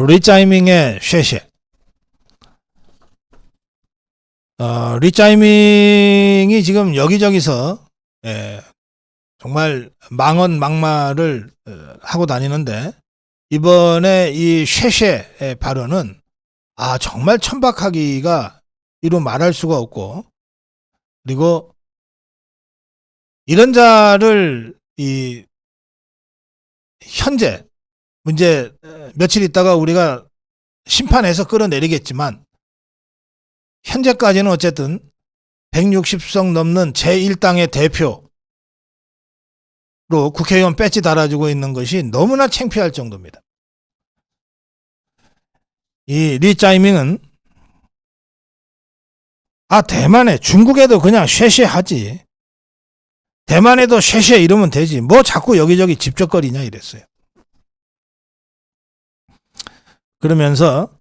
리짜이밍의 쉐쉐. 리짜이밍이 지금 여기저기서 정말 망언-막말을 하고 다니는데, 이번에 이 쉐쉐의 발언은 정말 천박하기가 이루 말할 수가 없고, 그리고 이런 자를 현재 문제 며칠 있다가 우리가 심판해서 끌어내리겠지만, 현재까지는 어쨌든 160석 넘는 제1당의 대표로 국회의원 배지 달아주고 있는 것이 너무나 창피할 정도입니다. 이 리짜이밍은 대만에, 중국에도 그냥 쉐쉐 하지, 대만에도 쉐쉐 이러면 되지, 뭐 자꾸 여기저기 집적거리냐 이랬어요. 그러면서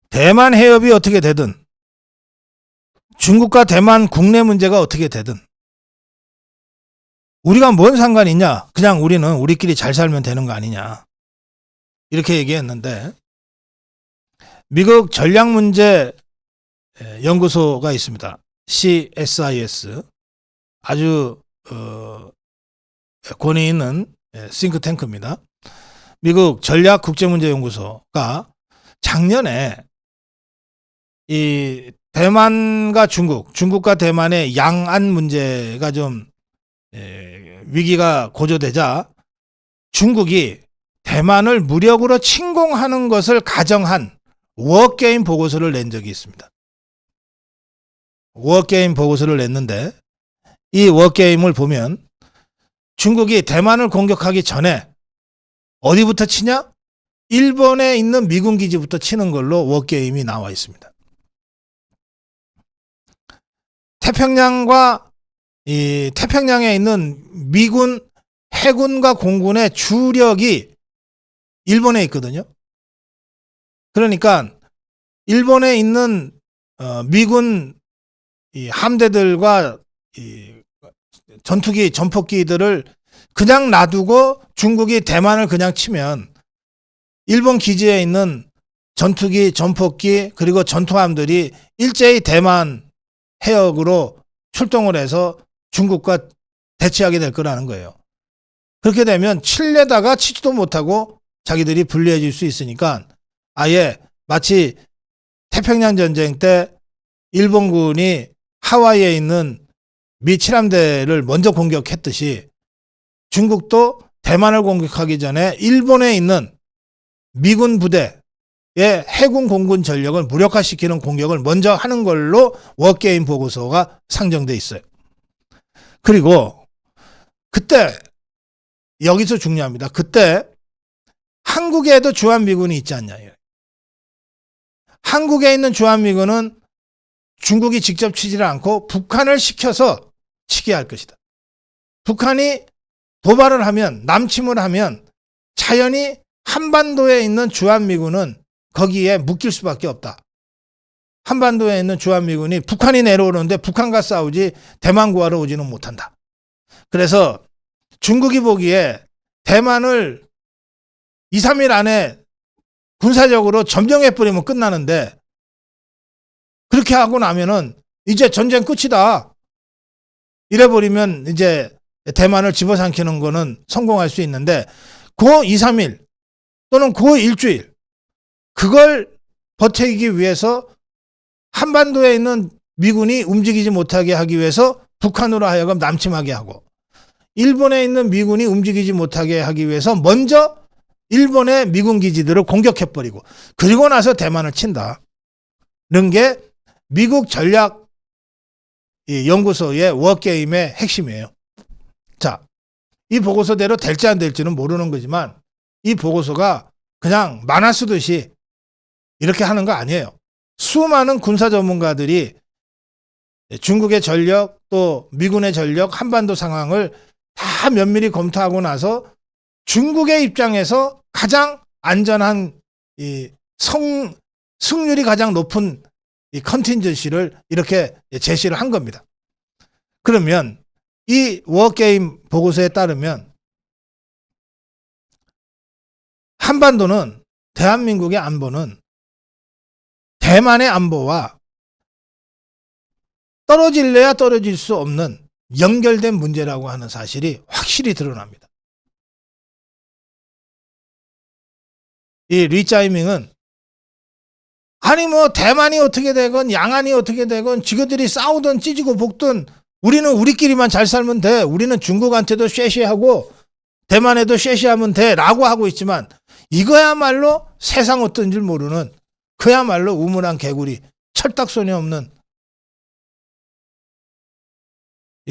대만 해협이 어떻게 되든, 중국과 대만 국내 문제가 어떻게 되든 우리가 뭔 상관이 있냐, 그냥 우리는 우리끼리 잘 살면 되는 거 아니냐, 이렇게 얘기했는데, 미국 전략문제 연구소가 있습니다. CSIS. 아주 권위 있는 싱크탱크입니다. 미국 전략국제문제연구소가 작년에 이 대만과 중국과 대만의 양안 문제가 좀 위기가 고조되자 중국이 대만을 무력으로 침공하는 것을 가정한 워게임 보고서를 낸 적이 있습니다. 워게임 보고서를 냈는데, 이 워게임을 보면 중국이 대만을 공격하기 전에 어디부터 치냐? 일본에 있는 미군 기지부터 치는 걸로 워게임이 나와 있습니다. 태평양에 있는 미군 해군과 공군의 주력이 일본에 있거든요. 그러니까 일본에 있는 미군 함대들과 전투기, 전폭기들을 그냥 놔두고 중국이 대만을 그냥 치면 일본 기지에 있는 전투기, 전폭기, 그리고 전투함들이 일제히 대만 해역으로 출동을 해서 중국과 대치하게 될 거라는 거예요. 그렇게 되면 칠래다가 치지도 못하고 자기들이 불리해질 수 있으니까, 아예 마치 태평양 전쟁 때 일본군이 하와이에 있는 미 7함대를 먼저 공격했듯이 중국도 대만을 공격하기 전에 일본에 있는 미군 부대의 해군 공군 전력을 무력화시키는 공격을 먼저 하는 걸로 워게임 보고서가 상정돼 있어요. 그리고 그때, 여기서 중요합니다. 그때 한국에도 주한미군이 있지 않냐. 한국에 있는 주한미군은 중국이 직접 치지를 않고 북한을 시켜서 치게 할 것이다. 북한이 도발을 하면, 남침을 하면 자연히 한반도에 있는 주한미군은 거기에 묶일 수밖에 없다. 한반도에 있는 주한미군이 북한이 내려오는데 북한과 싸우지 대만 구하러 오지는 못한다. 그래서 중국이 보기에 대만을 2, 3일 안에 군사적으로 점령해버리면 끝나는데, 그렇게 하고 나면은 이제 전쟁 끝이다, 이래버리면 이제 대만을 집어삼키는 거는 성공할 수 있는데, 그 2, 3일 또는 그 일주일, 그걸 버티기 위해서 한반도에 있는 미군이 움직이지 못하게 하기 위해서 북한으로 하여금 남침하게 하고, 일본에 있는 미군이 움직이지 못하게 하기 위해서 먼저 일본의 미군 기지들을 공격해버리고, 그리고 나서 대만을 친다는 게 미국 전략 연구소의 워게임의 핵심이에요. 자, 이 보고서대로 될지 안 될지는 모르는 거지만, 이 보고서가 그냥 만화 쓰듯이 이렇게 하는 거 아니에요. 수많은 군사 전문가들이 중국의 전력, 또 미군의 전력, 한반도 상황을 다 면밀히 검토하고 나서 중국의 입장에서 가장 안전한 승률이 가장 높은 이 컨틴전시를 이렇게 제시를 한 겁니다. 그러면 이 워게임 보고서에 따르면 한반도는 대한민국의 안보는 대만의 안보와 떨어질래야 떨어질 수 없는 연결된 문제라고 하는 사실이 확실히 드러납니다. 이 리짜이밍은 아니 뭐 대만이 어떻게 되건 양안이 어떻게 되건 지그들이 싸우든 찢고 볶든 우리는 우리끼리만 잘 살면 돼. 우리는 중국한테도 쉐쉐하고 대만에도 쉐쉐하면 돼 라고 하고 있지만 이거야말로 세상 어떤 줄 모르는 그야말로 우물안 개구리 철딱선이 없는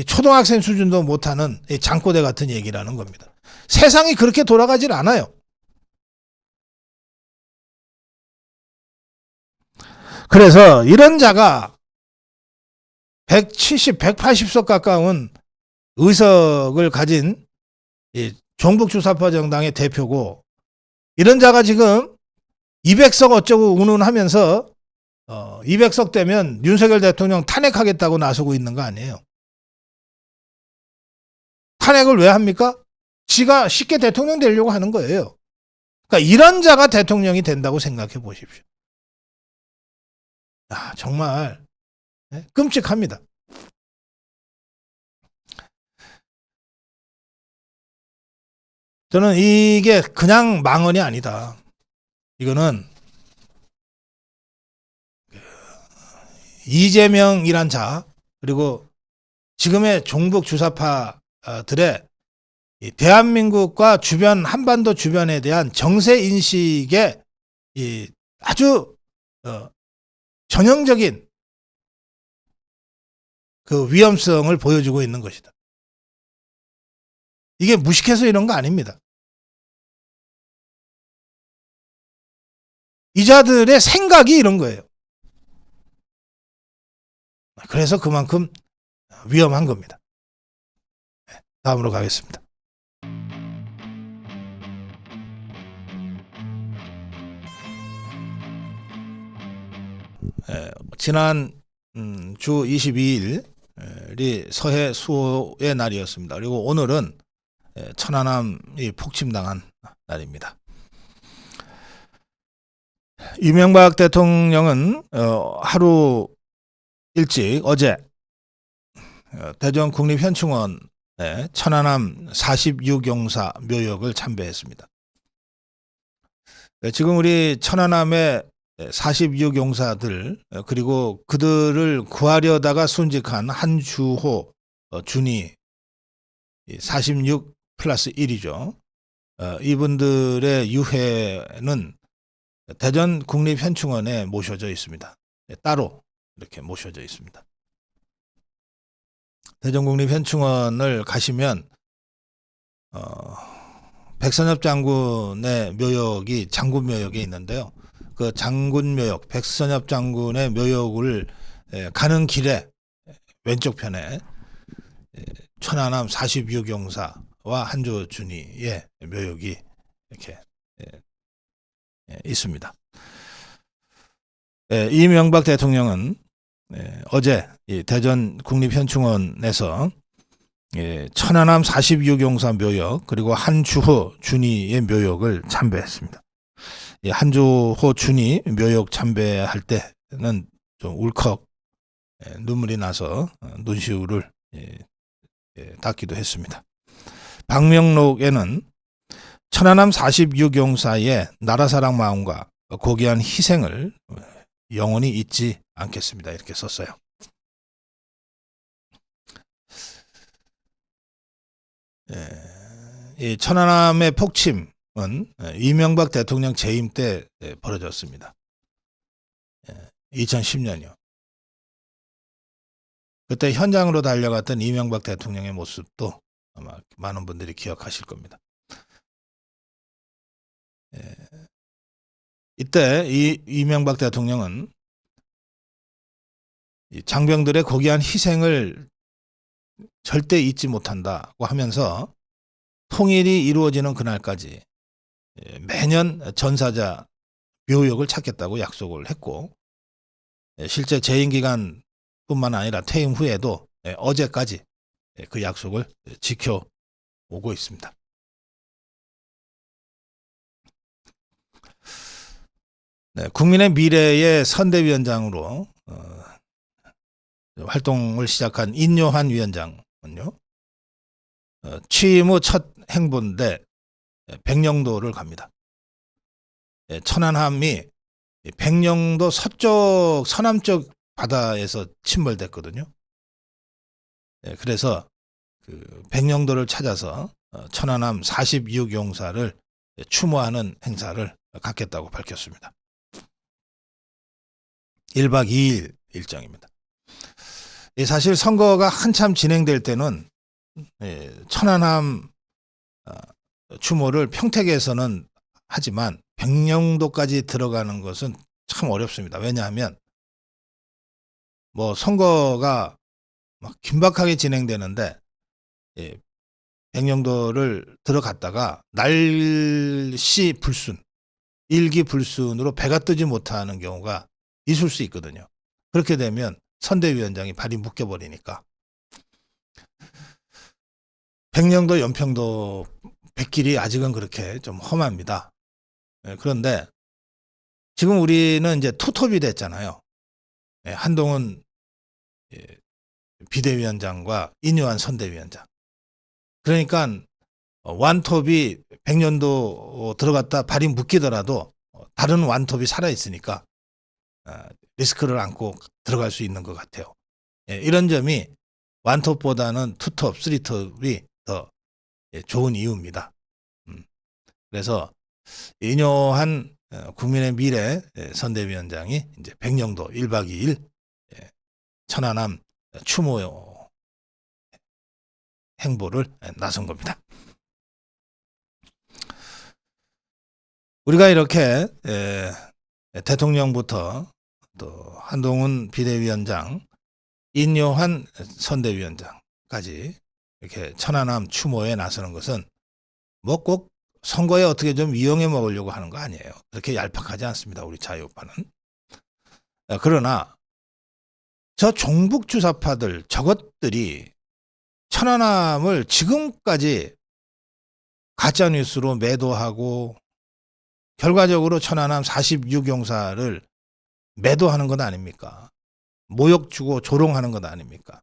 초등학생 수준도 못하는 장꼬대 같은 얘기라는 겁니다. 세상이 그렇게 돌아가질 않아요. 그래서 이런 자가 170, 180석 가까운 의석을 가진 종북주사파 정당의 대표고 이런 자가 지금 200석 어쩌고 운운하면서 200석 되면 윤석열 대통령 탄핵하겠다고 나서고 있는 거 아니에요. 탄핵을 왜 합니까? 지가 쉽게 대통령 되려고 하는 거예요. 그러니까 이런 자가 대통령이 된다고 생각해 보십시오. 정말 끔찍합니다. 저는 이게 그냥 망언이 아니다. 이거는 이재명이란 자 그리고 지금의 종북 주사파들의 대한민국과 주변 한반도 주변에 대한 정세 인식의 아주 전형적인 그 위험성을 보여주고 있는 것이다. 이게 무식해서 이런 거 아닙니다. 이 자들의 생각이 이런 거예요. 그래서 그만큼 위험한 겁니다. 다음으로 가겠습니다. 지난 주 22일이 서해 수호의 날이었습니다. 그리고 오늘은 천안함이 폭침당한 날입니다. 이명박 대통령은 하루 일찍 어제 대전 국립현충원에 천안함 46용사 묘역을 참배했습니다. 지금 우리 천안함의 46용사들 그리고 그들을 구하려다가 순직한 한주호 준이 46 플러스 1이죠. 이분들의 유해는 대전 국립현충원에 모셔져 있습니다. 따로 이렇게 모셔져 있습니다. 대전 국립현충원을 가시면 백선엽 장군의 묘역이 장군 묘역에 있는데요. 그 장군 묘역, 백선엽 장군의 묘역을 가는 왼쪽 편에 천안함 46용사와 한조 준이의 묘역이 이렇게 있습니다. 이명박 대통령은 어제 대전 국립현충원에서 천안함 46용사 묘역 그리고 한주호 준이의 묘역을 참배했습니다. 한주호 준이 묘역 참배할 때는 좀 울컥 눈물이 나서 눈시울을 닦기도 했습니다. 방명록에는 천안함 46용사의 나라사랑 마음과 고귀한 희생을 영원히 잊지 않겠습니다. 이렇게 썼어요. 이 천안함의 폭침은 이명박 대통령 재임 때 벌어졌습니다. 2010년이요. 그때 현장으로 달려갔던 이명박 대통령의 모습도 아마 많은 분들이 기억하실 겁니다. 이때 이명박 대통령은 장병들의 고귀한 희생을 절대 잊지 못한다고 하면서 통일이 이루어지는 그날까지 매년 전사자 묘역을 찾겠다고 약속을 했고 실제 재임 기간뿐만 아니라 퇴임 후에도 어제까지 그 약속을 지켜오고 있습니다. 네, 국민의 미래의 선대위원장으로 활동을 시작한 인요한 위원장은요, 취임 후 첫 행보인데 백령도를 갑니다. 천안함이 백령도 서쪽 서남쪽 바다에서 침몰됐거든요. 그래서 그 백령도를 찾아서 천안함 46용사를 추모하는 행사를 갖겠다고 밝혔습니다. 1박 2일 일정입니다. 사실 선거가 한참 진행될 때는 천안함 추모를 평택에서는 하지만 백령도까지 들어가는 것은 참 어렵습니다. 왜냐하면 뭐 선거가 막 긴박하게 진행되는데 백령도를 들어갔다가 날씨 불순, 일기 불순으로 배가 뜨지 못하는 경우가 있을 수 있거든요. 그렇게 되면 선대위원장이 발이 묶여버리니까 백령도, 연평도 백길이 아직은 그렇게 좀 험합니다. 그런데 지금 우리는 이제 투톱이 됐잖아요. 한동훈 비대위원장과 인요한 선대위원장. 그러니까 완톱이 백년도 들어갔다 발이 묶이더라도 다른 완톱이 살아있으니까 리스크를 안고 들어갈 수 있는 것 같아요. 이런 점이 완톱보다는 투톱, 쓰리톱이 더 좋은 이유입니다. 그래서 인요한 국민의 미래 선대위원장이 이제 백령도 1박 2일 천안함 추모 행보를 나선 겁니다. 우리가 이렇게 대통령부터 또 한동훈 비대위원장, 인요한 선대위원장까지 이렇게 천안함 추모에 나서는 것은 뭐 꼭 선거에 어떻게 좀 이용해 먹으려고 하는 거 아니에요. 그렇게 얄팍하지 않습니다. 우리 자유파는. 그러나 저 종북 주사파들 저것들이 천안함을 지금까지 가짜뉴스로 매도하고 결과적으로 천안함 46용사를 매도하는 것 아닙니까? 모욕 주고 조롱하는 것 아닙니까?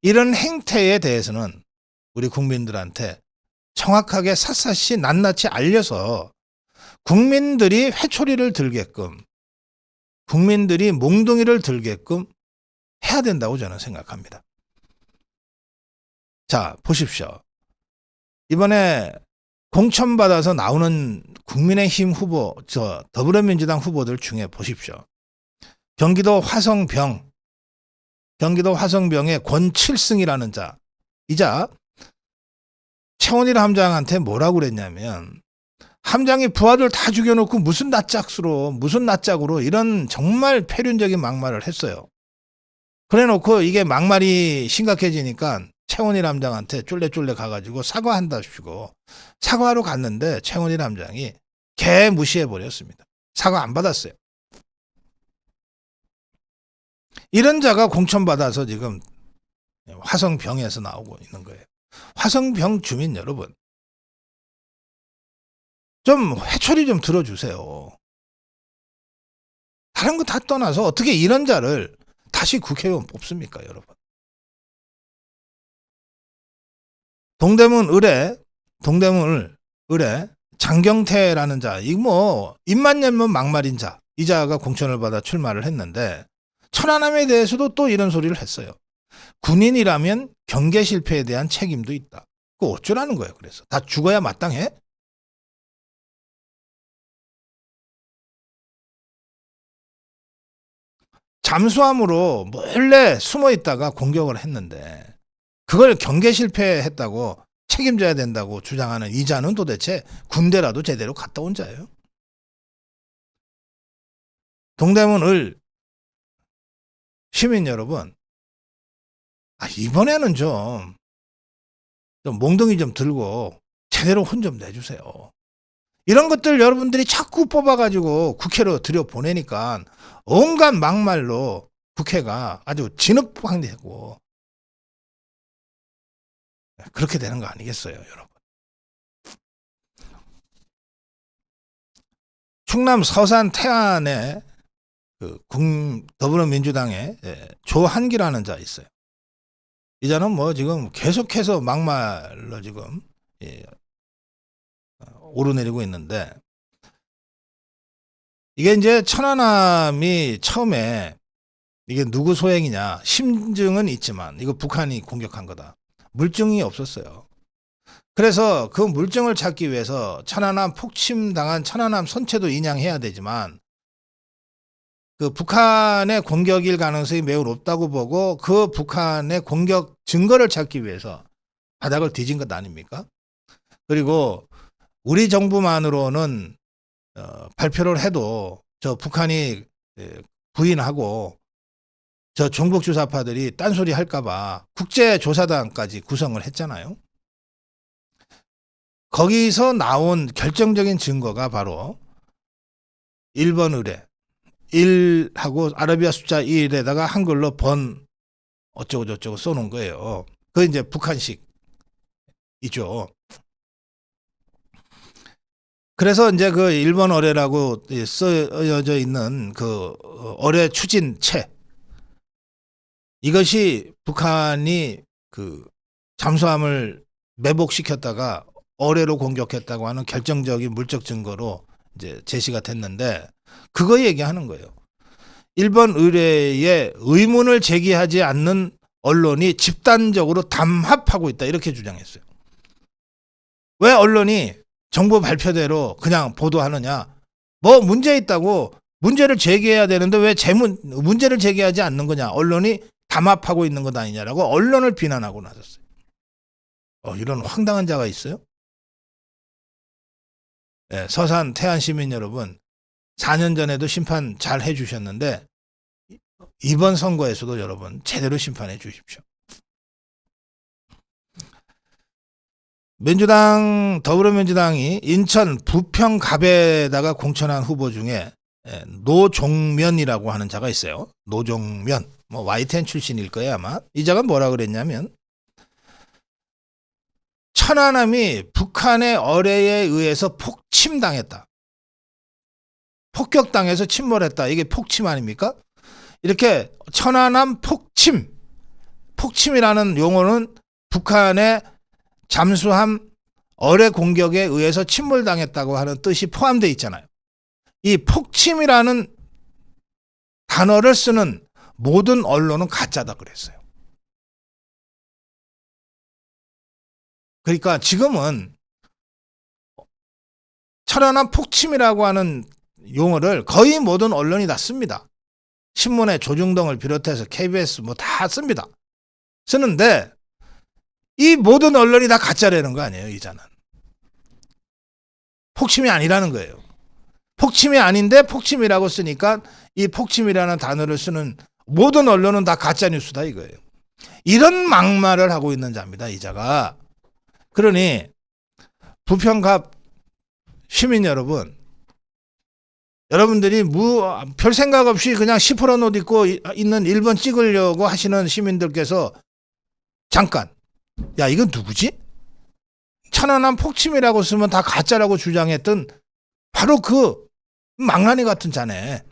이런 행태에 대해서는 우리 국민들한테 정확하게 샅샅이 낱낱이 알려서 국민들이 회초리를 들게끔, 국민들이 몽둥이를 들게끔 해야 된다고 저는 생각합니다. 자, 보십시오. 이번에 공천받아서 나오는 국민의힘 후보, 더불어민주당 후보들 중에 보십시오. 경기도 화성병의 권칠승이라는 자, 이자 최원일 함장한테 뭐라고 그랬냐면, 함장이 부하들 다 죽여놓고 무슨 낯짝으로 이런 정말 폐륜적인 막말을 했어요. 그래놓고 이게 막말이 심각해지니까 최원일 함장한테 쫄래쫄래 가가지고 사과한다시고 사과하러 갔는데 최원일 함장이 개 무시해버렸습니다. 사과 안 받았어요. 이런 자가 공천받아서 지금 화성병에서 나오고 있는 거예요. 화성병 주민 여러분, 좀 회초리 좀 들어주세요. 다른 거 다 떠나서 어떻게 이런 자를 다시 국회의원 뽑습니까, 여러분? 동대문 의뢰 장경태라는 자, 이거 뭐 입만 열면 막말인 자, 이 자가 공천을 받아 출마를 했는데 천안함에 대해서도 또 이런 소리를 했어요. 군인이라면 경계 실패에 대한 책임도 있다. 그거 어쩌라는 거예요. 그래서 다 죽어야 마땅해? 잠수함으로 몰래 숨어 있다가 공격을 했는데 그걸 경계 실패했다고 책임져야 된다고 주장하는 이 자는 도대체 군대라도 제대로 갔다 온 자예요? 동대문 시민 여러분, 이번에는 좀 몽둥이 좀 들고 제대로 혼 좀 내주세요. 이런 것들 여러분들이 자꾸 뽑아가지고 국회로 들여보내니까 온갖 막말로 국회가 아주 진흙탕되고 그렇게 되는 거 아니겠어요, 여러분? 충남 서산 태안에 그 더불어민주당의 조한기라는 자 있어요. 이 자는 뭐 지금 계속해서 막말로 지금 오르내리고 있는데, 이게 이제 천안함이 처음에 이게 누구 소행이냐 심증은 있지만 이거 북한이 공격한 거다, 물증이 없었어요. 그래서 그 물증을 찾기 위해서 천안함 폭침당한 천안함 선체도 인양해야 되지만 그 북한의 공격일 가능성이 매우 높다고 보고 그 북한의 공격 증거를 찾기 위해서 바닥을 뒤진 것 아닙니까? 그리고 우리 정부만으로는 발표를 해도 저 북한이 부인하고 저 종북 주사파들이 딴소리 할까봐 국제조사단까지 구성을 했잖아요. 거기서 나온 결정적인 증거가 바로 1번 의뢰, 1하고 아라비아 숫자 1에다가 한글로 번 어쩌고 저쩌고 써놓은 거예요. 그게 이제 북한식이죠. 그래서 이제 그 1번 의뢰라고 써져 있는 그 의뢰 추진체, 이것이 북한이 그 잠수함을 매복시켰다가 어뢰로 공격했다고 하는 결정적인 물적 증거로 이제 제시가 됐는데, 그거 얘기하는 거예요. 1번 의뢰에 의문을 제기하지 않는 언론이 집단적으로 담합하고 있다, 이렇게 주장했어요. 왜 언론이 정부 발표대로 그냥 보도하느냐? 뭐 문제 있다고 문제를 제기해야 되는데 왜 문제를 제기하지 않는 거냐? 언론이 담합하고 있는 것 아니냐라고 언론을 비난하고 나섰어요. 이런 황당한 자가 있어요? 서산 태안 시민 여러분, 4년 전에도 심판 잘 해주셨는데 이번 선거에서도 여러분 제대로 심판해 주십시오. 더불어민주당이 인천 부평갑에다가 공천한 후보 중에 노종면이라고 하는 자가 있어요. 노종면, 뭐 YTN 출신일 거예요 아마. 이 자가 뭐라 그랬냐면, 천안함이 북한의 어뢰에 의해서 폭침당했다, 폭격당해서 침몰했다, 이게 폭침 아닙니까? 이렇게 천안함 폭침이라는 용어는 북한의 잠수함 어뢰 공격에 의해서 침몰당했다고 하는 뜻이 포함되어 있잖아요. 이 폭침이라는 단어를 쓰는 모든 언론은 가짜다 그랬어요. 그러니까 지금은 천안함 폭침이라고 하는 용어를 거의 모든 언론이 다 씁니다. 신문에 조중동을 비롯해서 KBS 뭐 다 씁니다. 쓰는데 이 모든 언론이 다 가짜라는 거 아니에요, 이자는. 폭침이 아니라는 거예요. 폭침이 아닌데 폭침이라고 쓰니까 이 폭침이라는 단어를 쓰는 모든 언론은 다 가짜 뉴스다 이거예요. 이런 막말을 하고 있는 자입니다, 이 자가. 그러니 부평갑 시민 여러분, 여러분들이 별 생각 없이 그냥 10% 옷 입고 있는 1번 찍으려고 하시는 시민들께서 잠깐, 야 이건 누구지? 천안함 폭침이라고 쓰면 다 가짜라고 주장했던 바로 그 망나니 같은 자네.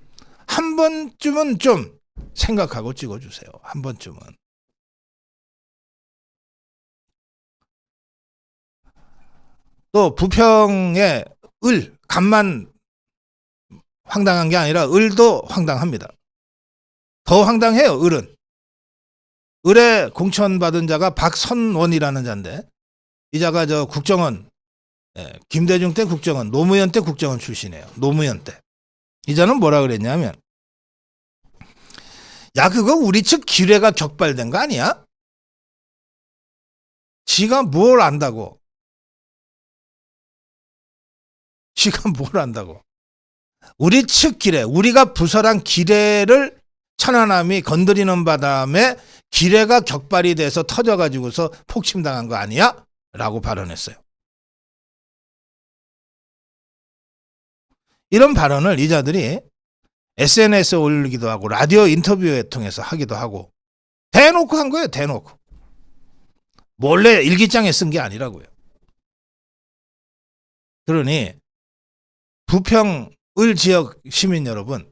한 번쯤은 좀 생각하고 찍어주세요. 한 번쯤은. 또 부평의 간만 황당한 게 아니라 을도 황당합니다. 더 황당해요, 을은. 을에 공천받은 자가 박선원이라는 자인데, 이 자가 저 국정원, 김대중 때 국정원, 노무현 때 국정원 출신이에요. 노무현 때. 이 자는 뭐라 그랬냐면, 야 그거 우리 측 기뢰가 격발된 거 아니야? 지가 뭘 안다고. 지가 뭘 안다고. 우리 측 기뢰, 우리가 부설한 기뢰를 천안함이 건드리는 바람에 기뢰가 격발이 돼서 터져가지고서 폭침당한 거 아니야? 라고 발언했어요. 이런 발언을 이 자들이 SNS에 올리기도 하고 라디오 인터뷰에 통해서 하기도 하고 대놓고 한 거예요. 대놓고. 몰래 일기장에 쓴 게 아니라고요. 그러니 부평 을 지역 시민 여러분,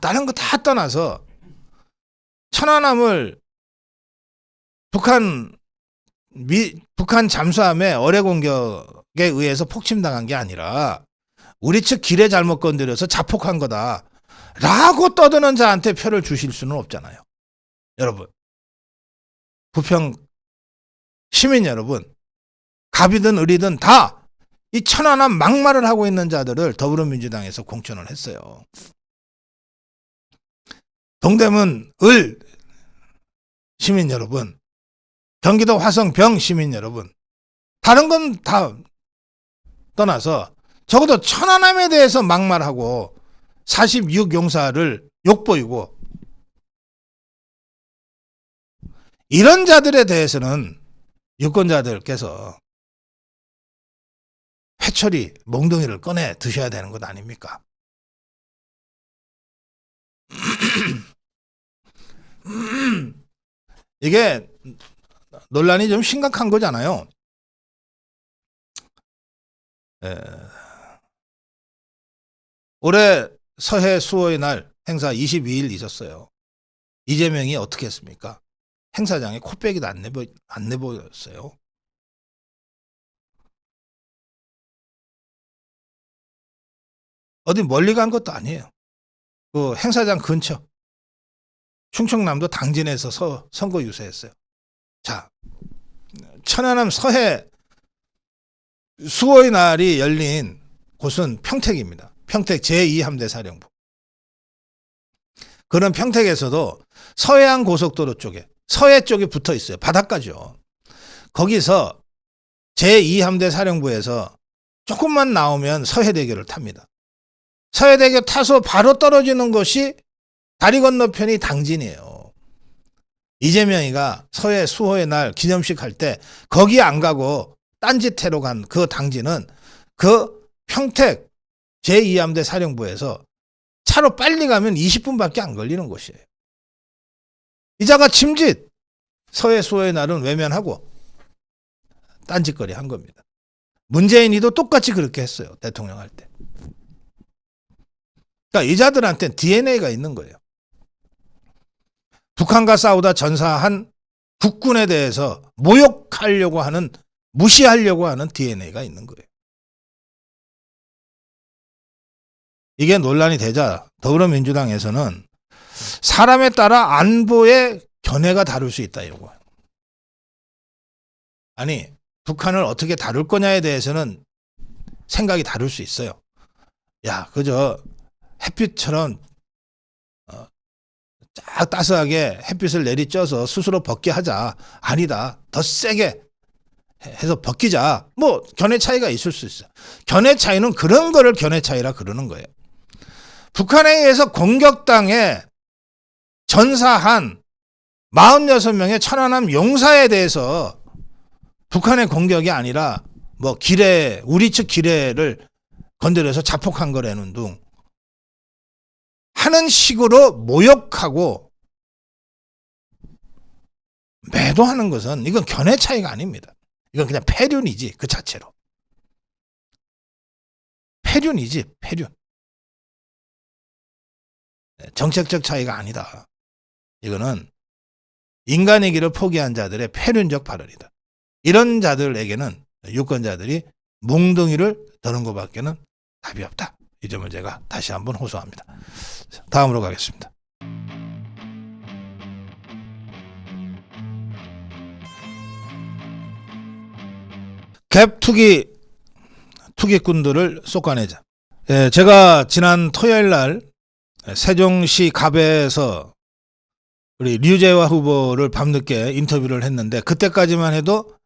다른 거 다 떠나서 천안함을 북한 잠수함의 어뢰 공격에 의해서 폭침당한 게 아니라 우리 측 기뢰 잘못 건드려서 자폭한 거다 라고 떠드는 자한테 표를 주실 수는 없잖아요. 여러분, 부평 시민 여러분, 갑이든 을이든 다 이 천안함 막말을 하고 있는 자들을 더불어민주당에서 공천을 했어요. 동대문 을 시민 여러분, 경기도 화성 병 시민 여러분, 다른 건 다 떠나서 적어도 천안함에 대해서 막말하고 46용사를 욕보이고 이런 자들에 대해서는 유권자들께서 회초리, 몽둥이를 꺼내 드셔야 되는 것 아닙니까? 이게 논란이 좀 심각한 거잖아요. 올해 서해 수호의 날 행사 22일 있었어요. 이재명이 어떻게 했습니까? 행사장에 코빼기도 안 내보였어요. 어디 멀리 간 것도 아니에요. 그 행사장 근처 충청남도 당진에서 선거 유세했어요. 자, 천안함 서해 수호의 날이 열린 곳은 평택입니다. 평택 제2함대 사령부. 그런 평택에서도 서해안 고속도로 쪽에, 서해 쪽에 붙어 있어요. 바닷가죠. 거기서 제2함대 사령부에서 조금만 나오면 서해대교를 탑니다. 서해대교 타서 바로 떨어지는 것이 다리 건너편이 당진이에요. 이재명이가 서해 수호의 날 기념식 할 때 거기 안 가고 딴짓해로 간 그 당진은 그 평택 제2함대 사령부에서 차로 빨리 가면 20분밖에 안 걸리는 곳이에요. 이자가 침짓 서해 수호의 날은 외면하고 딴짓거리 한 겁니다. 문재인이도 똑같이 그렇게 했어요. 대통령 할 때. 그러니까 이자들한테는 DNA가 있는 거예요. 북한과 싸우다 전사한 국군에 대해서 모욕하려고 하는, 무시하려고 하는 DNA가 있는 거예요. 이게 논란이 되자 더불어민주당에서는 사람에 따라 안보의 견해가 다를 수 있다 이러고. 아니, 북한을 어떻게 다룰 거냐에 대해서는 생각이 다를 수 있어요. 야, 그저 햇빛처럼 쫙 따스하게 햇빛을 내리쬐서 스스로 벗게 하자. 아니다. 더 세게 해서 벗기자. 뭐 견해 차이가 있을 수 있어요. 견해 차이는 그런 거를 견해 차이라 그러는 거예요. 북한에 의해서 공격당해 전사한 46명의 천안함 용사에 대해서 북한의 공격이 아니라 뭐 기뢰, 우리 측 기뢰를 건드려서 자폭한 거라는 둥 하는 식으로 모욕하고 매도하는 것은 이건 견해 차이가 아닙니다. 이건 그냥 패륜이지 그 자체로. 패륜이지 패륜. 정책적 차이가 아니다. 이거는 인간이기를 포기한 자들의 패륜적 발언이다. 이런 자들에게는 유권자들이 몽둥이를 드는 것밖에는 답이 없다. 이 점을 제가 다시 한번 호소합니다. 다음으로 가겠습니다. 갭 투기꾼들을 쏟아내자. 제가 지난 토요일 날 세종시 갑에서 우리 류재화 후보를 밤늦게 인터뷰를 했는데 그때까지만 해도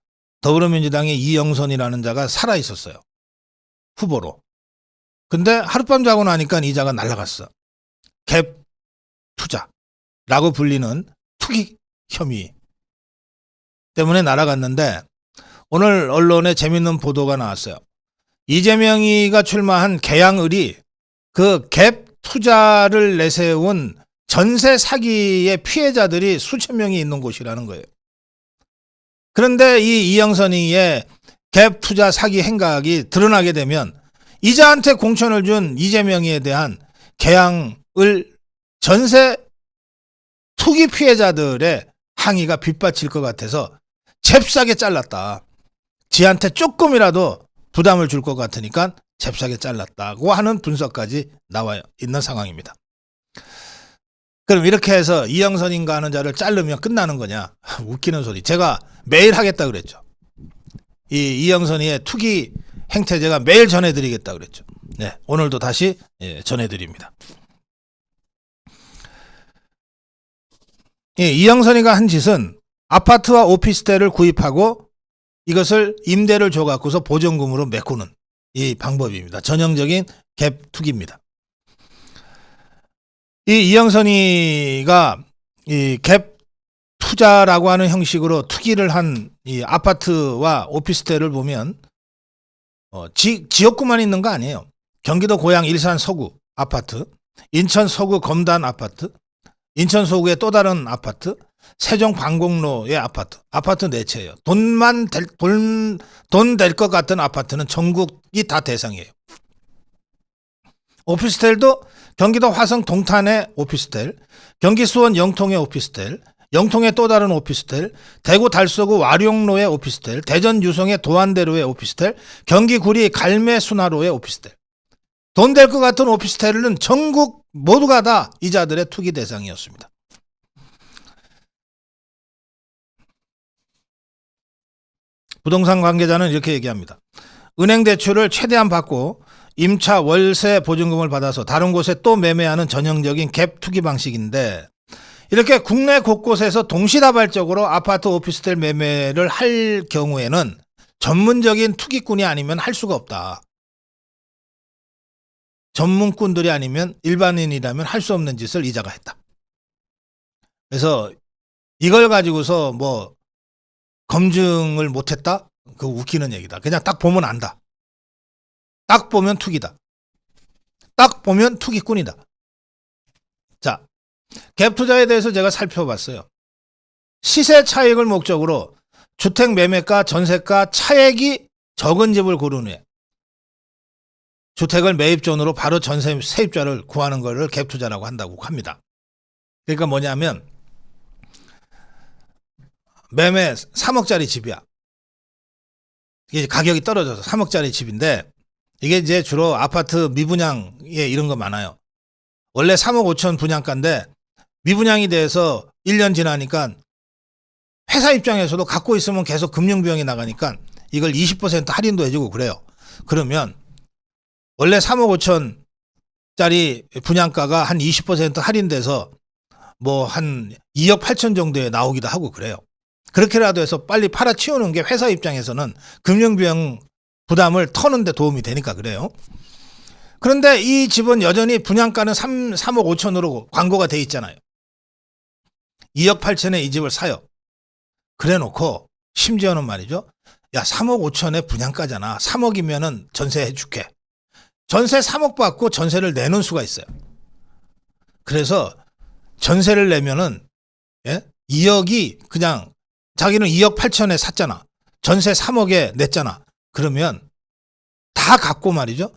더불어민주당의 이영선이라는 자가 살아 있었어요. 후보로. 근데 하룻밤 자고 나니까 이 자가 날아갔어. 갭 투자라고 불리는 투기 혐의 때문에 날아갔는데 오늘 언론에 재밌는 보도가 나왔어요. 이재명이가 출마한 계양을이 그 갭 투자를 내세운 전세 사기의 피해자들이 수천 명이 있는 곳이라는 거예요. 그런데 이 이영선이의 갭 투자 사기 행각이 드러나게 되면 이자한테 공천을 준 이재명에 대한 개항을 전세 투기 피해자들의 항의가 빗받칠 것 같아서 잽싸게 잘랐다. 지한테 조금이라도 부담을 줄 것 같으니까 잽싸게 잘랐다고 하는 분석까지 나와 있는 상황입니다. 그럼 이렇게 해서 이영선인가 하는 자를 자르면 끝나는 거냐? 웃기는 소리. 제가 매일 하겠다 그랬죠. 이영선이의 투기 행태 제가 매일 전해드리겠다 그랬죠. 네, 오늘도 다시 전해드립니다. 이영선이가 한 짓은 아파트와 오피스텔을 구입하고 이것을 임대를 줘갖고서 보증금으로 메꾸는 이 방법입니다. 전형적인 갭 투기입니다. 이영선이가 이 갭 투자라고 하는 형식으로 투기를 한 이 아파트와 오피스텔을 보면 지역구만 있는 거 아니에요. 경기도 고양 일산 서구 아파트, 인천 서구 검단 아파트, 인천 서구의 또 다른 아파트, 세종 광곡로의 아파트 4채예요. 돈 될 것 같은 아파트는 전국이 다 대상이에요. 오피스텔도 경기도 화성 동탄의 오피스텔, 경기 수원 영통의 오피스텔, 영통의 또 다른 오피스텔, 대구 달서구 와룡로의 오피스텔, 대전 유성의 도안대로의 오피스텔, 경기 구리 갈매 순화로의 오피스텔. 돈 될 것 같은 오피스텔은 전국 모두가 다 이자들의 투기 대상이었습니다. 부동산 관계자는 이렇게 얘기합니다. 은행 대출을 최대한 받고 임차 월세 보증금을 받아서 다른 곳에 또 매매하는 전형적인 갭 투기 방식인데, 이렇게 국내 곳곳에서 동시다발적으로 아파트 오피스텔 매매를 할 경우에는 전문적인 투기꾼이 아니면 할 수가 없다. 전문꾼들이 아니면 일반인이라면 할 수 없는 짓을 이자가 했다. 그래서 이걸 가지고서 뭐 검증을 못했다? 그거 웃기는 얘기다. 그냥 딱 보면 안다. 딱 보면 투기다. 딱 보면 투기꾼이다. 자, 갭 투자에 대해서 제가 살펴봤어요. 시세 차익을 목적으로 주택 매매가, 전세가 차액이 적은 집을 고른 후에 주택을 매입존으로 바로 전세 세입자를 구하는 것을 갭 투자라고 한다고 합니다. 그러니까 뭐냐면 매매 3억짜리 집이야. 이게 가격이 떨어져서 3억짜리 집인데, 이게 이제 주로 아파트 미분양에 이런 거 많아요. 원래 3억 5천 분양가인데 미분양이 돼서 1년 지나니까 회사 입장에서도 갖고 있으면 계속 금융비용이 나가니까 이걸 20% 할인도 해주고 그래요. 그러면 원래 3억 5천짜리 분양가가 한 20% 할인돼서 뭐 한 2억 8천 정도에 나오기도 하고 그래요. 그렇게라도 해서 빨리 팔아치우는 게 회사 입장에서는 금융비용 부담을 터는 데 도움이 되니까 그래요. 그런데 이 집은 여전히 분양가는 3억 5천으로 광고가 돼 있잖아요. 2억 8천에 이 집을 사요. 그래 놓고 심지어는 말이죠. 야, 3억 5천에 분양가잖아. 3억이면은 전세 해줄게. 전세 3억 받고 전세를 내는 수가 있어요. 그래서 전세를 내면은 2억이 그냥 자기는 2억 8천에 샀잖아. 전세 3억에 냈잖아. 그러면 다 갖고 말이죠.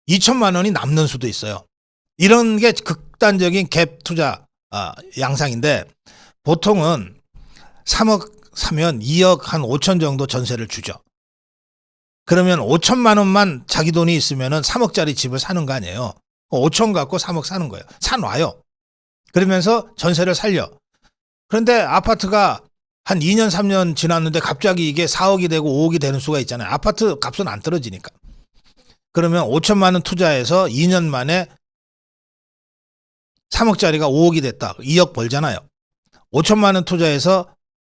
2천만 원이 남는 수도 있어요. 이런 게 극단적인 갭 투자 양상인데, 보통은 3억 사면 2억 한 5천 정도 전세를 주죠. 그러면 5천만 원만 자기 돈이 있으면은 3억짜리 집을 사는 거 아니에요. 5천 갖고 3억 사는 거예요. 사놔요. 그러면서 전세를 살려. 그런데 아파트가 한 2년 3년 지났는데 갑자기 이게 4억이 되고 5억이 되는 수가 있잖아요. 아파트 값은 안 떨어지니까. 그러면 5천만 원 투자해서 2년 만에 3억짜리가 5억이 됐다. 2억 벌잖아요. 5천만 원 투자해서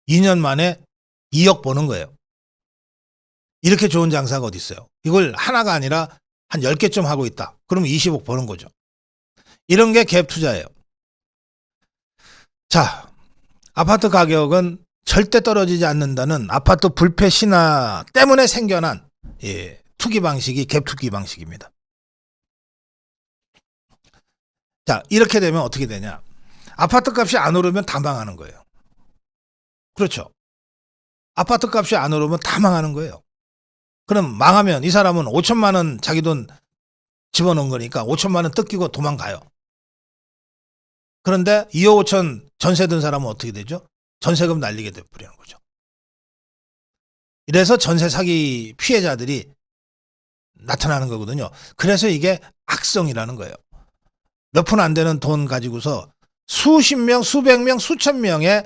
2년 만에 2억 버는 거예요. 이렇게 좋은 장사가 어디 있어요. 이걸 하나가 아니라 한 10개쯤 하고 있다. 그러면 20억 버는 거죠. 이런 게 갭 투자예요. 자, 아파트 가격은 절대 떨어지지 않는다는 아파트 불패 신화 때문에 생겨난 투기 방식이 갭 투기 방식입니다. 자, 이렇게 되면 어떻게 되냐. 아파트 값이 안 오르면 다 망하는 거예요. 그렇죠. 아파트 값이 안 오르면 다 망하는 거예요. 그럼 망하면 이 사람은 5천만 원 자기 돈 집어넣은 거니까 5천만 원 뜯기고 도망가요. 그런데 2억 5천 전세 든 사람은 어떻게 되죠? 전세금 날리게 돼버리는 거죠. 이래서 전세 사기 피해자들이 나타나는 거거든요. 그래서 이게 악성이라는 거예요. 몇 푼 안 되는 돈 가지고서 수십 명, 수백 명, 수천 명의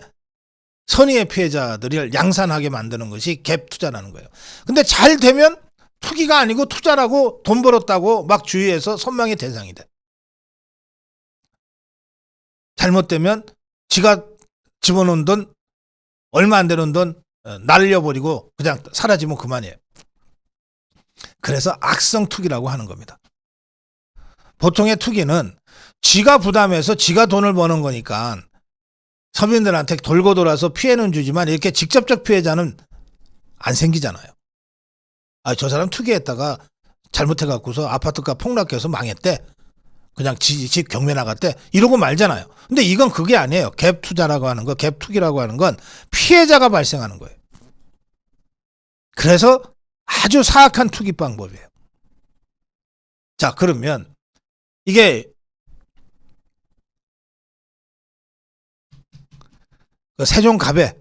선의의 피해자들을 양산하게 만드는 것이 갭 투자라는 거예요. 근데 잘 되면 투기가 아니고 투자라고 돈 벌었다고 막 주위에서 선망의 대상이 돼. 잘못되면 지가 집어넣은 돈, 얼마 안 되는 돈 날려버리고 그냥 사라지면 그만이에요. 그래서 악성 투기라고 하는 겁니다. 보통의 투기는 지가 부담해서 지가 돈을 버는 거니까 서민들한테 돌고 돌아서 피해는 주지만 이렇게 직접적 피해자는 안 생기잖아요. 아, 저 사람 투기했다가 잘못해갖고서 아파트가 폭락해서 망했대. 그냥 집 경매 나갔대. 이러고 말잖아요. 근데 이건 그게 아니에요. 갭 투자라고 하는 거, 갭 투기라고 하는 건 피해자가 발생하는 거예요. 그래서 아주 사악한 투기 방법이에요. 자, 그러면 이게 세종갑에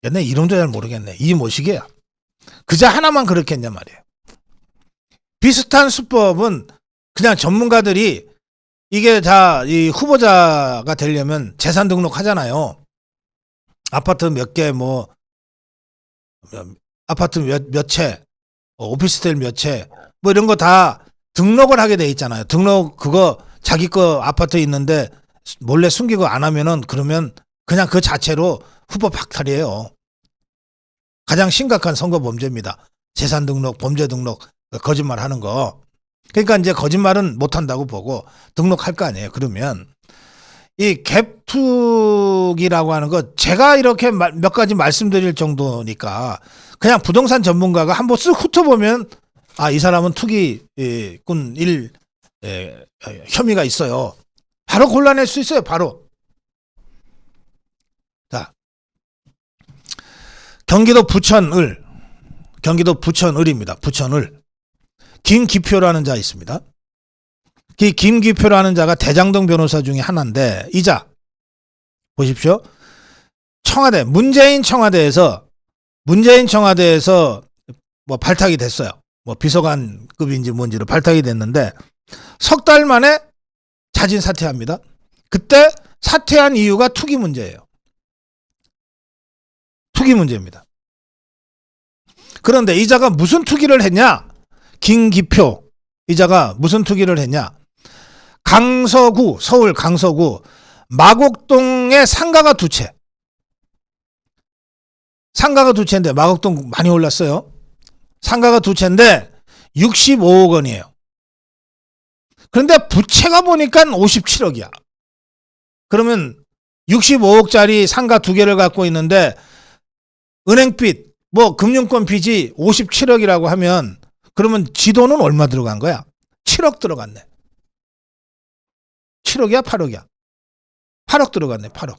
옛날 이름도 잘 모르겠네. 이모식이야. 그자 하나만 그렇게 했냔 말이에요. 비슷한 수법은 그냥 전문가들이 이게 다 이 후보자가 되려면 재산 등록 하잖아요. 아파트 몇 개, 뭐 아파트 몇 채, 오피스텔 몇 채, 뭐 이런 거 다 등록을 하게 돼 있잖아요. 등록 그거 자기 거 아파트에 있는데 몰래 숨기고 안 하면은 그러면 그냥 그 자체로 후보 박탈이에요. 가장 심각한 선거 범죄입니다. 재산 등록, 범죄 등록, 거짓말 하는 거. 그러니까 이제 거짓말은 못 한다고 보고 등록할 거 아니에요. 그러면 이 갭투기라고 하는 거 제가 이렇게 몇 가지 말씀드릴 정도니까 그냥 부동산 전문가가 한번 쓱 훑어보면 아, 이 사람은 투기꾼 혐의가 있어요. 바로 골라낼 수 있어요. 바로. 자, 경기도 부천을입니다. 부천을. 김기표라는 자 있습니다. 이 김기표라는 자가 대장동 변호사 중에 하나인데 이 자 보십시오. 청와대 문재인 청와대에서 뭐 발탁이 됐어요. 뭐 비서관급인지 뭔지로 발탁이 됐는데 석 달 만에 자진 사퇴합니다. 그때 사퇴한 이유가 투기 문제예요. 투기 문제입니다. 그런데 이 자가 무슨 투기를 했냐? 김기표 이 자가 무슨 투기를 했냐? 강서구, 서울 강서구 마곡동에 상가가 두 채. 상가가 두 채인데 마곡동 많이 올랐어요. 상가가 두 채인데 65억 원이에요. 그런데 부채가 보니까 57억이야. 그러면 65억짜리 상가 두 개를 갖고 있는데 은행빚, 뭐 금융권 빚이 57억이라고 하면 그러면 지 돈은 얼마 들어간 거야? 7억 들어갔네. 7억이야? 8억이야? 8억 들어갔네. 8억.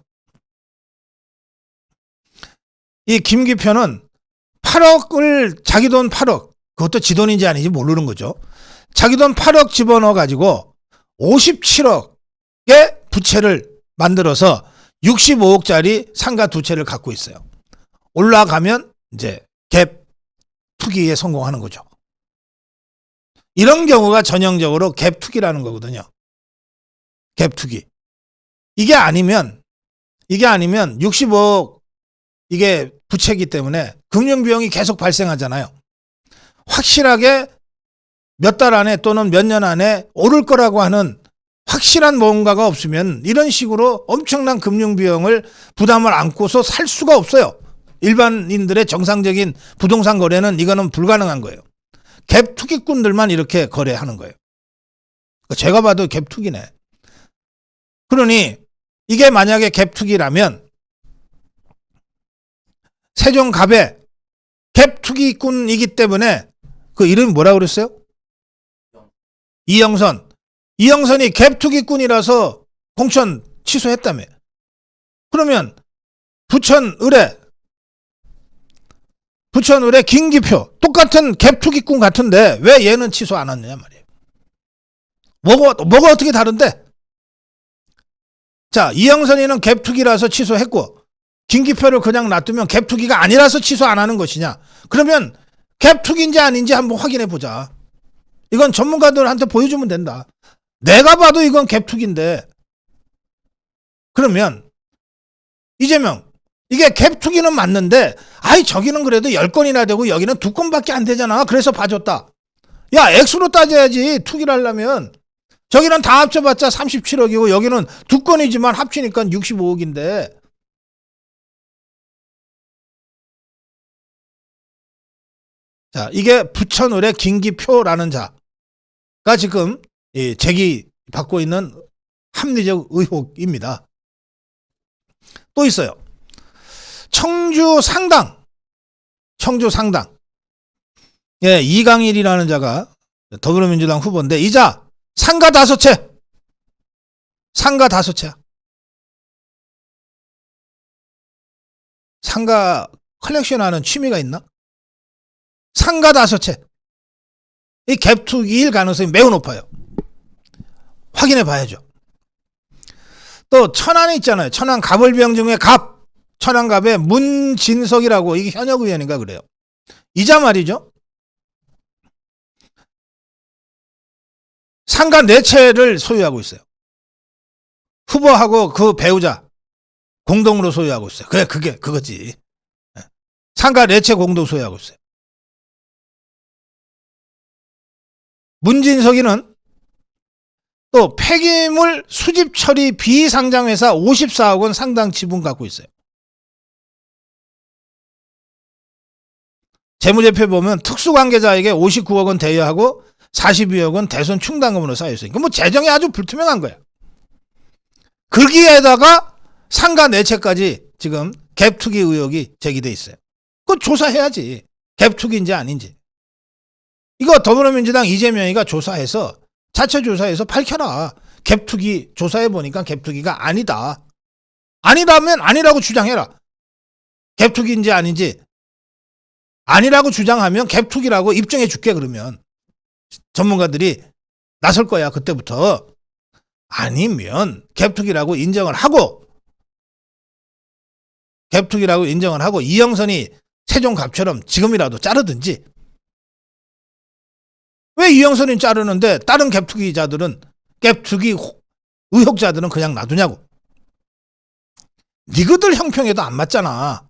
이 김기표는 8억을 자기 돈 8억 그것도 지 돈인지 아닌지 모르는 거죠. 자기 돈 8억 집어넣어 가지고 57억의 부채를 만들어서 65억짜리 상가 두 채를 갖고 있어요. 올라가면 이제 갭 투기에 성공하는 거죠. 이런 경우가 전형적으로 갭 투기라는 거거든요. 갭 투기. 이게 아니면 65억 이게 부채이기 때문에 금융비용이 계속 발생하잖아요. 확실하게 몇 달 안에 또는 몇 년 안에 오를 거라고 하는 확실한 뭔가가 없으면 이런 식으로 엄청난 금융비용을 부담을 안고서 살 수가 없어요. 일반인들의 정상적인 부동산 거래는 이거는 불가능한 거예요. 갭 투기꾼들만 이렇게 거래하는 거예요. 제가 봐도 갭 투기네. 그러니 이게 만약에 갭 투기라면 세종갑에 갭 투기꾼이기 때문에 그 이름이 뭐라고 그랬어요? 이영선이 갭 투기꾼이라서 공천 취소했다며. 그러면 부천을에 김기표 똑같은 갭 투기꾼 같은데 왜 얘는 취소 안 했느냐 말이에요. 뭐가 어떻게 다른데? 자, 이영선이는 갭투기라서 취소했고 김기표를 그냥 놔두면 갭투기가 아니라서 취소 안 하는 것이냐? 그러면 갭투기인지 아닌지 한번 확인해 보자. 이건 전문가들한테 보여주면 된다. 내가 봐도 이건 갭투기인데. 그러면 이재명, 이게 갭투기는 맞는데 아이 저기는 그래도 10건이나 되고 여기는 2건밖에 안 되잖아. 그래서 봐줬다. 야, 액수로 따져야지. 투기를 하려면. 저기는 다 합쳐봤자 37억이고 여기는 2건이지만 합치니까 65억인데. 자, 이게 부천을의 김기표라는 자가 지금 제기받고 있는 합리적 의혹입니다. 또 있어요. 청주 상당. 예, 이강일이라는 자가 더불어민주당 후보인데 이 자 상가 5채. 상가 컬렉션하는 취미가 있나? 상가 5채. 이 갭투기일 가능성이 매우 높아요. 확인해 봐야죠. 또 천안에 있잖아요. 천안 갑을병 중에 천안갑의 문진석이라고, 이게 현역 의원인가 그래요. 이자 말이죠. 상가 4채를 소유하고 있어요. 후보하고 그 배우자 공동으로 소유하고 있어요. 그거지. 상가 4채 공동 소유하고 있어요. 문진석이는 또 폐기물 수집 처리 비상장회사 54억 원 상당 지분 갖고 있어요. 재무제표 보면 특수관계자에게 59억 원 대여하고 42억 원 대손 충당금으로 쌓여있어요. 그러니까 뭐 재정이 아주 불투명한 거야. 거기에다가 상가 4채까지 지금 갭투기 의혹이 제기돼 있어요. 그거 조사해야지. 갭투기인지 아닌지. 이거 더불어민주당 이재명이가 조사해서, 자체 조사해서 밝혀라. 갭투기 조사해보니까 갭투기가 아니다. 아니라면 아니라고 주장해라. 갭투기인지 아닌지. 아니라고 주장하면 갭투기라고 입증해 줄게. 그러면 전문가들이 나설 거야. 그때부터. 아니면 갭투기라고 인정을 하고 이영선이 세종갑처럼 지금이라도 자르든지. 왜 이영선이 자르는데 다른 갭투기 의혹자들은 그냥 놔두냐고. 니그들 형평에도 안 맞잖아.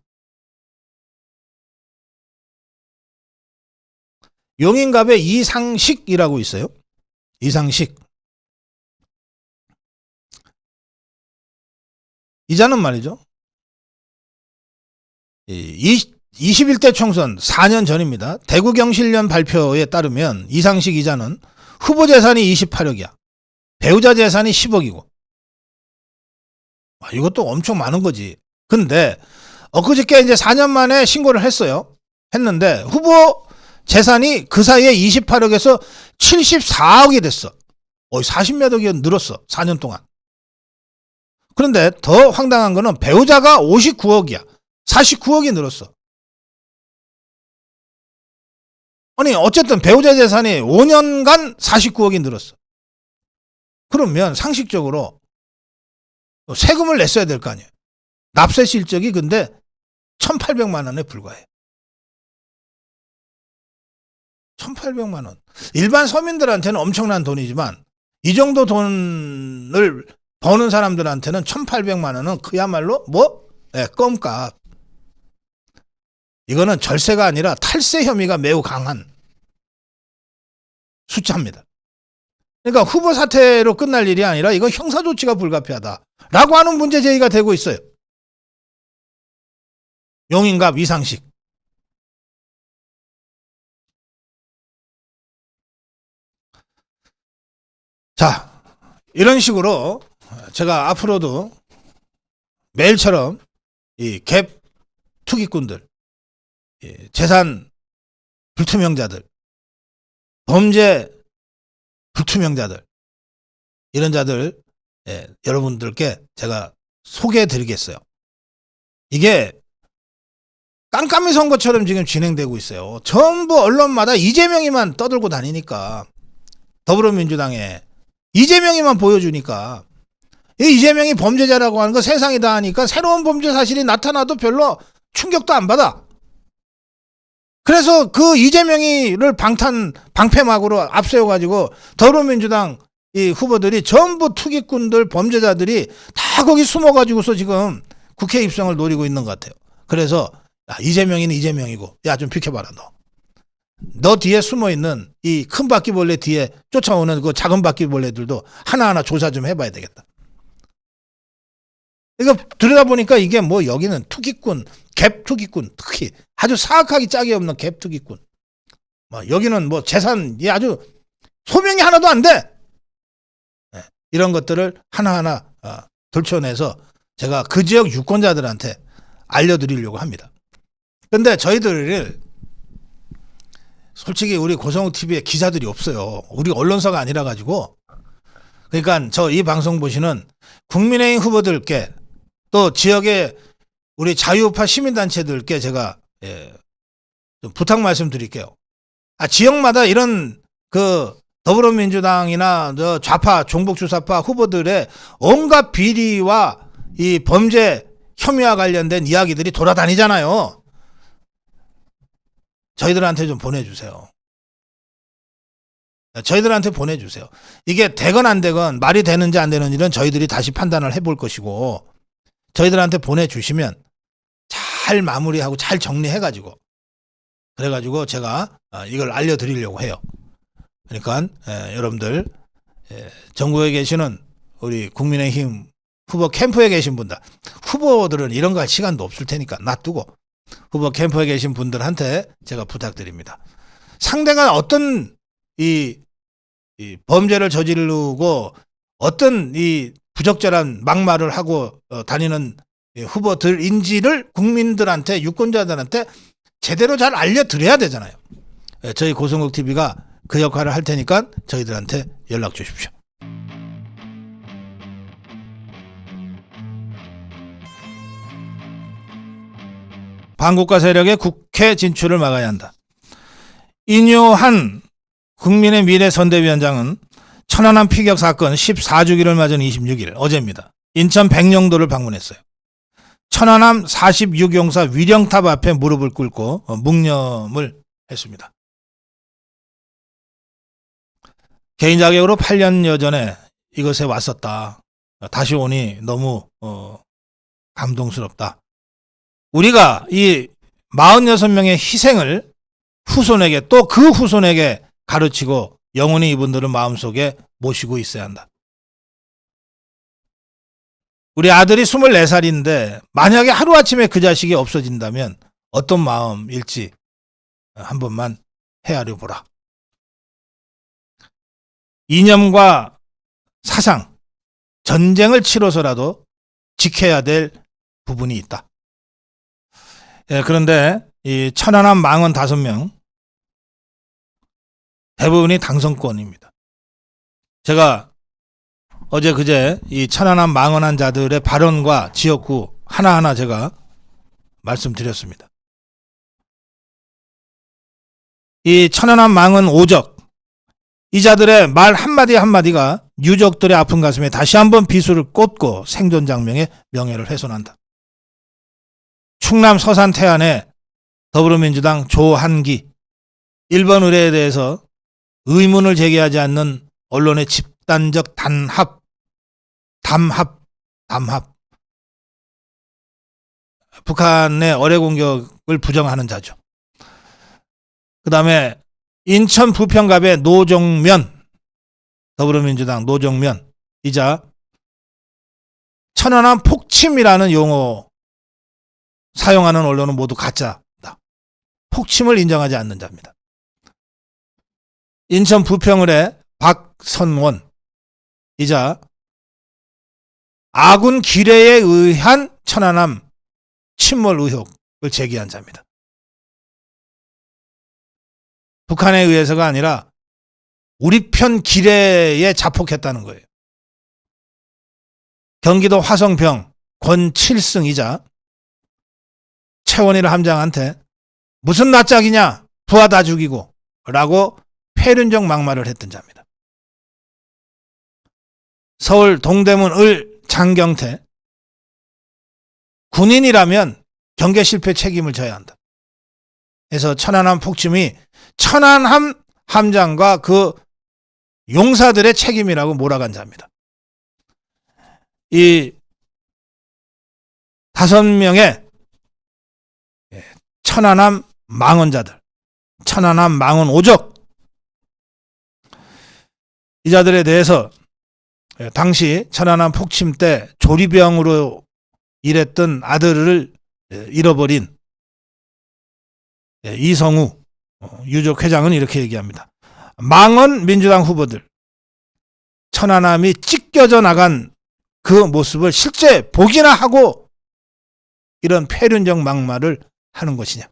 용인갑에 이상식이라고 있어요. 이상식. 이자는 말이죠. 21대 총선 4년 전입니다. 대구경실련 발표에 따르면 이상식 이자는 후보 재산이 28억이야. 배우자 재산이 10억이고. 이것도 엄청 많은 거지. 근데 엊그저께 이제 4년 만에 신고를 했는데 후보 재산이 그 사이에 28억에서 74억이 됐어. 40몇 억이 늘었어. 4년 동안. 그런데 더 황당한 거는 배우자가 59억이야. 49억이 늘었어. 아니 어쨌든 배우자 재산이 5년간 49억이 늘었어. 그러면 상식적으로 세금을 냈어야 될 거 아니에요. 납세 실적이 근데 1,800만 원에 불과해. 1,800만 원. 일반 서민들한테는 엄청난 돈이지만 이 정도 돈을 버는 사람들한테는 1,800만 원은 그야말로 껌값. 이거는 절세가 아니라 탈세 혐의가 매우 강한 숫자입니다. 그러니까 후보 사퇴로 끝날 일이 아니라 이거 형사조치가 불가피하다라고 하는 문제 제기가 되고 있어요. 용인갑 이상식. 자, 이런 식으로 제가 앞으로도 매일처럼 이 갭 투기꾼들, 재산 불투명자들, 범죄 불투명자들, 이런 자들 여러분들께 제가 소개해 드리겠어요. 이게 깜깜이 선거처럼 지금 진행되고 있어요. 전부 언론마다 이재명이만 떠들고 다니니까 더불어민주당에 이재명이만 보여주니까, 이 이재명이 범죄자라고 하는 거 세상이 다 하니까 새로운 범죄 사실이 나타나도 별로 충격도 안 받아. 그래서 그 이재명이를 방패막으로 앞세워가지고 더불어민주당 이 후보들이 전부 투기꾼들, 범죄자들이 다 거기 숨어가지고서 지금 국회 입성을 노리고 있는 것 같아요. 그래서 이재명이는 이재명이고, 야, 좀 비켜봐라, 너 뒤에 숨어있는 이 큰 바퀴벌레 뒤에 쫓아오는 그 작은 바퀴벌레들도 하나하나 조사 좀 해봐야 되겠다. 이거 들여다보니까 이게 뭐 여기는 투기꾼, 갭 투기꾼, 특히 아주 사악하기 짝이 없는 갭 투기꾼. 뭐 여기는 뭐 재산이 아주 소명이 하나도 안 돼. 네, 이런 것들을 하나하나 들춰내서 제가 그 지역 유권자들한테 알려드리려고 합니다. 근데 저희들을 솔직히 우리 고성욱 TV에 기자들이 없어요. 우리 언론사가 아니라 가지고. 그러니까 저 이 방송 보시는 국민의힘 후보들께 또 지역의 우리 자유우파 시민단체들께 제가 좀 부탁 말씀드릴게요. 지역마다 이런 그 더불어민주당이나 저 좌파 종북주사파 후보들의 온갖 비리와 이 범죄 혐의와 관련된 이야기들이 돌아다니잖아요. 저희들한테 좀 보내주세요. 저희들한테 보내주세요. 이게 되건 안 되건 말이 되는지 안 되는지는 저희들이 다시 판단을 해볼 것이고, 저희들한테 보내주시면 잘 마무리하고 잘 정리해가지고, 그래가지고 제가 이걸 알려드리려고 해요. 그러니까 여러분들 전국에 계시는 우리 국민의힘 후보 캠프에 계신 분들, 후보들은 이런 거 할 시간도 없을 테니까 놔두고 후보 캠프에 계신 분들한테 제가 부탁드립니다. 상대가 어떤 이 범죄를 저지르고 어떤 이 부적절한 막말을 하고 다니는 후보들인지를 국민들한테, 유권자들한테 제대로 잘 알려드려야 되잖아요. 저희 고성욱 TV가 그 역할을 할 테니까 저희들한테 연락 주십시오. 반국가 세력의 국회 진출을 막아야 한다. 인요한 국민의 미래 선대위원장은 천안함 피격 사건 14주기를 맞은 26일 어제입니다. 인천 백령도를 방문했어요. 천안함 46용사 위령탑 앞에 무릎을 꿇고 묵념을 했습니다. 개인 자격으로 8년여 전에 이것에 왔었다. 다시 오니 너무 감동스럽다. 우리가 이 46명의 희생을 후손에게, 또 그 후손에게 가르치고 영원히 이분들을 마음속에 모시고 있어야 한다. 우리 아들이 24살인데 만약에 하루아침에 그 자식이 없어진다면 어떤 마음일지 한 번만 헤아려 보라. 이념과 사상, 전쟁을 치러서라도 지켜야 될 부분이 있다. 그런데 이 천안함 망원 5명 대부분이 당선권입니다. 제가 어제 그제 이 천안함 망언한 자들의 발언과 지역구 하나하나 제가 말씀드렸습니다. 이 천안함 망언 오적, 이 자들의 말 한마디 한마디가 유족들의 아픈 가슴에 다시 한번 비수를 꽂고 생존 장명의 명예를 훼손한다. 충남 서산 태안의 더불어민주당 조한기 1번 의뢰에 대해서 의문을 제기하지 않는 언론의 집단적 담합. 북한의 어뢰 공격을 부정하는 자죠. 그 다음에 인천 부평갑의 노정면, 더불어민주당 노정면, 이자 천안함 폭침이라는 용어 사용하는 언론은 모두 가짜다. 폭침을 인정하지 않는 자입니다. 인천 부평을의 박선원, 이자 아군 기뢰에 의한 천안함 침몰 의혹을 제기한 자입니다. 북한에 의해서가 아니라 우리 편 기뢰에 자폭했다는 거예요. 경기도 화성병 권칠승이자 최원일 함장한테 무슨 낯짝이냐, 부하 다 죽이고 라고 폐륜적 막말을 했던 자입니다. 서울 동대문 을 장경태. 군인이라면 경계 실패 책임을 져야 한다. 그래서 천안함 폭침이 천안함 함장과 그 용사들의 책임이라고 몰아간 자입니다. 이 5명의 천안함 망언자들, 천안함 망언 오적, 이 자들에 대해서 당시 천안함 폭침 때 조리병으로 일했던 아들을 잃어버린 이성우 유족 회장은 이렇게 얘기합니다. 망언 민주당 후보들, 천안함이 찢겨져 나간 그 모습을 실제 보기나 하고 이런 폐륜적 막말을 하는 것이냐.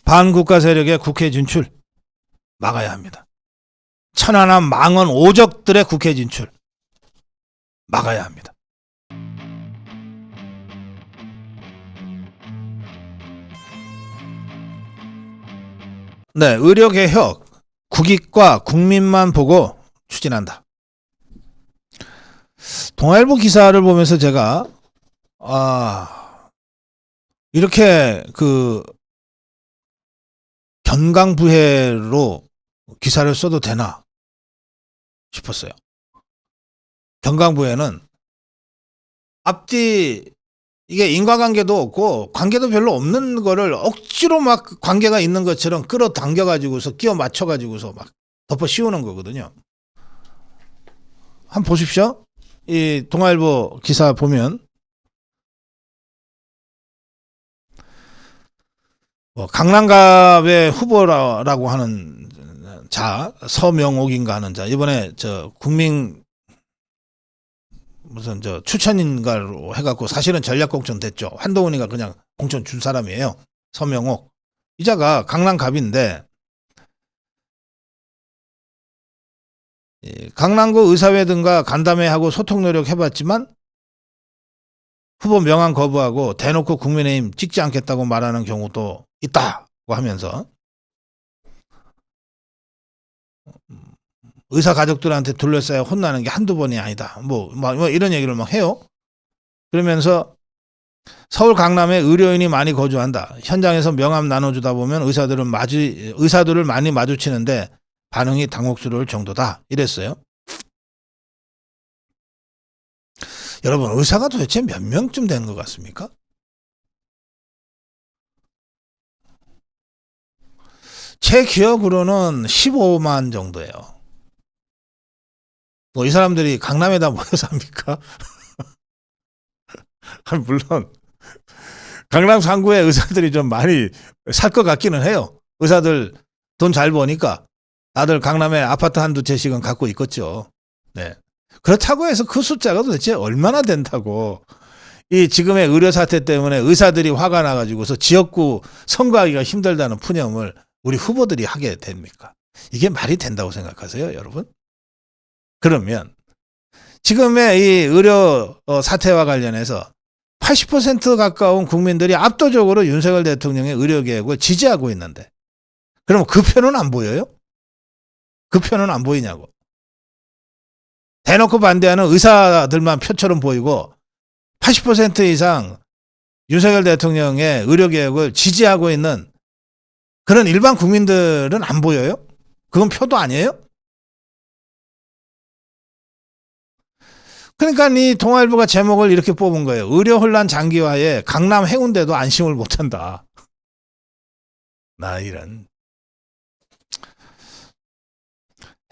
반국가 세력의 국회 진출 막아야 합니다. 천안함 망언 오적들의 국회 진출 막아야 합니다. 네, 의료개혁 국익과 국민만 보고 추진한다. 동아일보 기사를 보면서 제가 이렇게 그 견강부회로 기사를 써도 되나 싶었어요. 견강부회는 앞뒤 이게 인과관계도 없고 관계도 별로 없는 거를 억지로 막 관계가 있는 것처럼 끌어당겨가지고서 끼워 맞춰가지고서 막 덮어 씌우는 거거든요. 한번 보십시오. 이 동아일보 기사 보면 강남갑의 후보라고 하는 자, 서명옥인가 하는 자, 이번에 저 국민 무슨 저 추천인가로 해갖고 사실은 전략공천 됐죠. 한동훈이가 그냥 공천 준 사람이에요. 서명옥. 이 자가 강남갑인데 강남구 의사회 등과 간담회하고 소통 노력 해봤지만 후보 명함 거부하고 대놓고 국민의힘 찍지 않겠다고 말하는 경우도 있다고 하면서 의사 가족들한테 둘러싸여 혼나는 게 한두 번이 아니다. 뭐 이런 얘기를 막 해요. 그러면서 서울 강남에 의료인이 많이 거주한다. 현장에서 명함 나눠주다 보면 의사들을 많이 마주치는데 반응이 당혹스러울 정도다. 이랬어요. 여러분, 의사가 도대체 몇 명쯤 되는 것 같습니까? 제 기억으로는 15만 정도예요. 뭐 이 사람들이 강남에다 모여서 합니까? 물론 강남 상구에 의사들이 좀 많이 살 것 같기는 해요. 의사들 돈 잘 버니까 다들 강남에 아파트 한두 채씩은 갖고 있겠죠. 네. 그렇다고 해서 그 숫자가 도대체 얼마나 된다고. 이 지금의 의료 사태 때문에 의사들이 화가 나가지고서 지역구 선거하기가 힘들다는 푸념을 우리 후보들이 하게 됩니까? 이게 말이 된다고 생각하세요, 여러분? 그러면 지금의 이 의료 사태와 관련해서 80% 가까운 국민들이 압도적으로 윤석열 대통령의 의료개혁을 지지하고 있는데 그럼 그 편은 안 보여요? 그 편은 안 보이냐고. 대놓고 반대하는 의사들만 표처럼 보이고 80% 이상 윤석열 대통령의 의료개혁을 지지하고 있는 그런 일반 국민들은 안 보여요? 그건 표도 아니에요? 그러니까 이 동아일보가 제목을 이렇게 뽑은 거예요. 의료 혼란 장기화에 강남 해운대도 안심을 못한다. 나 이런.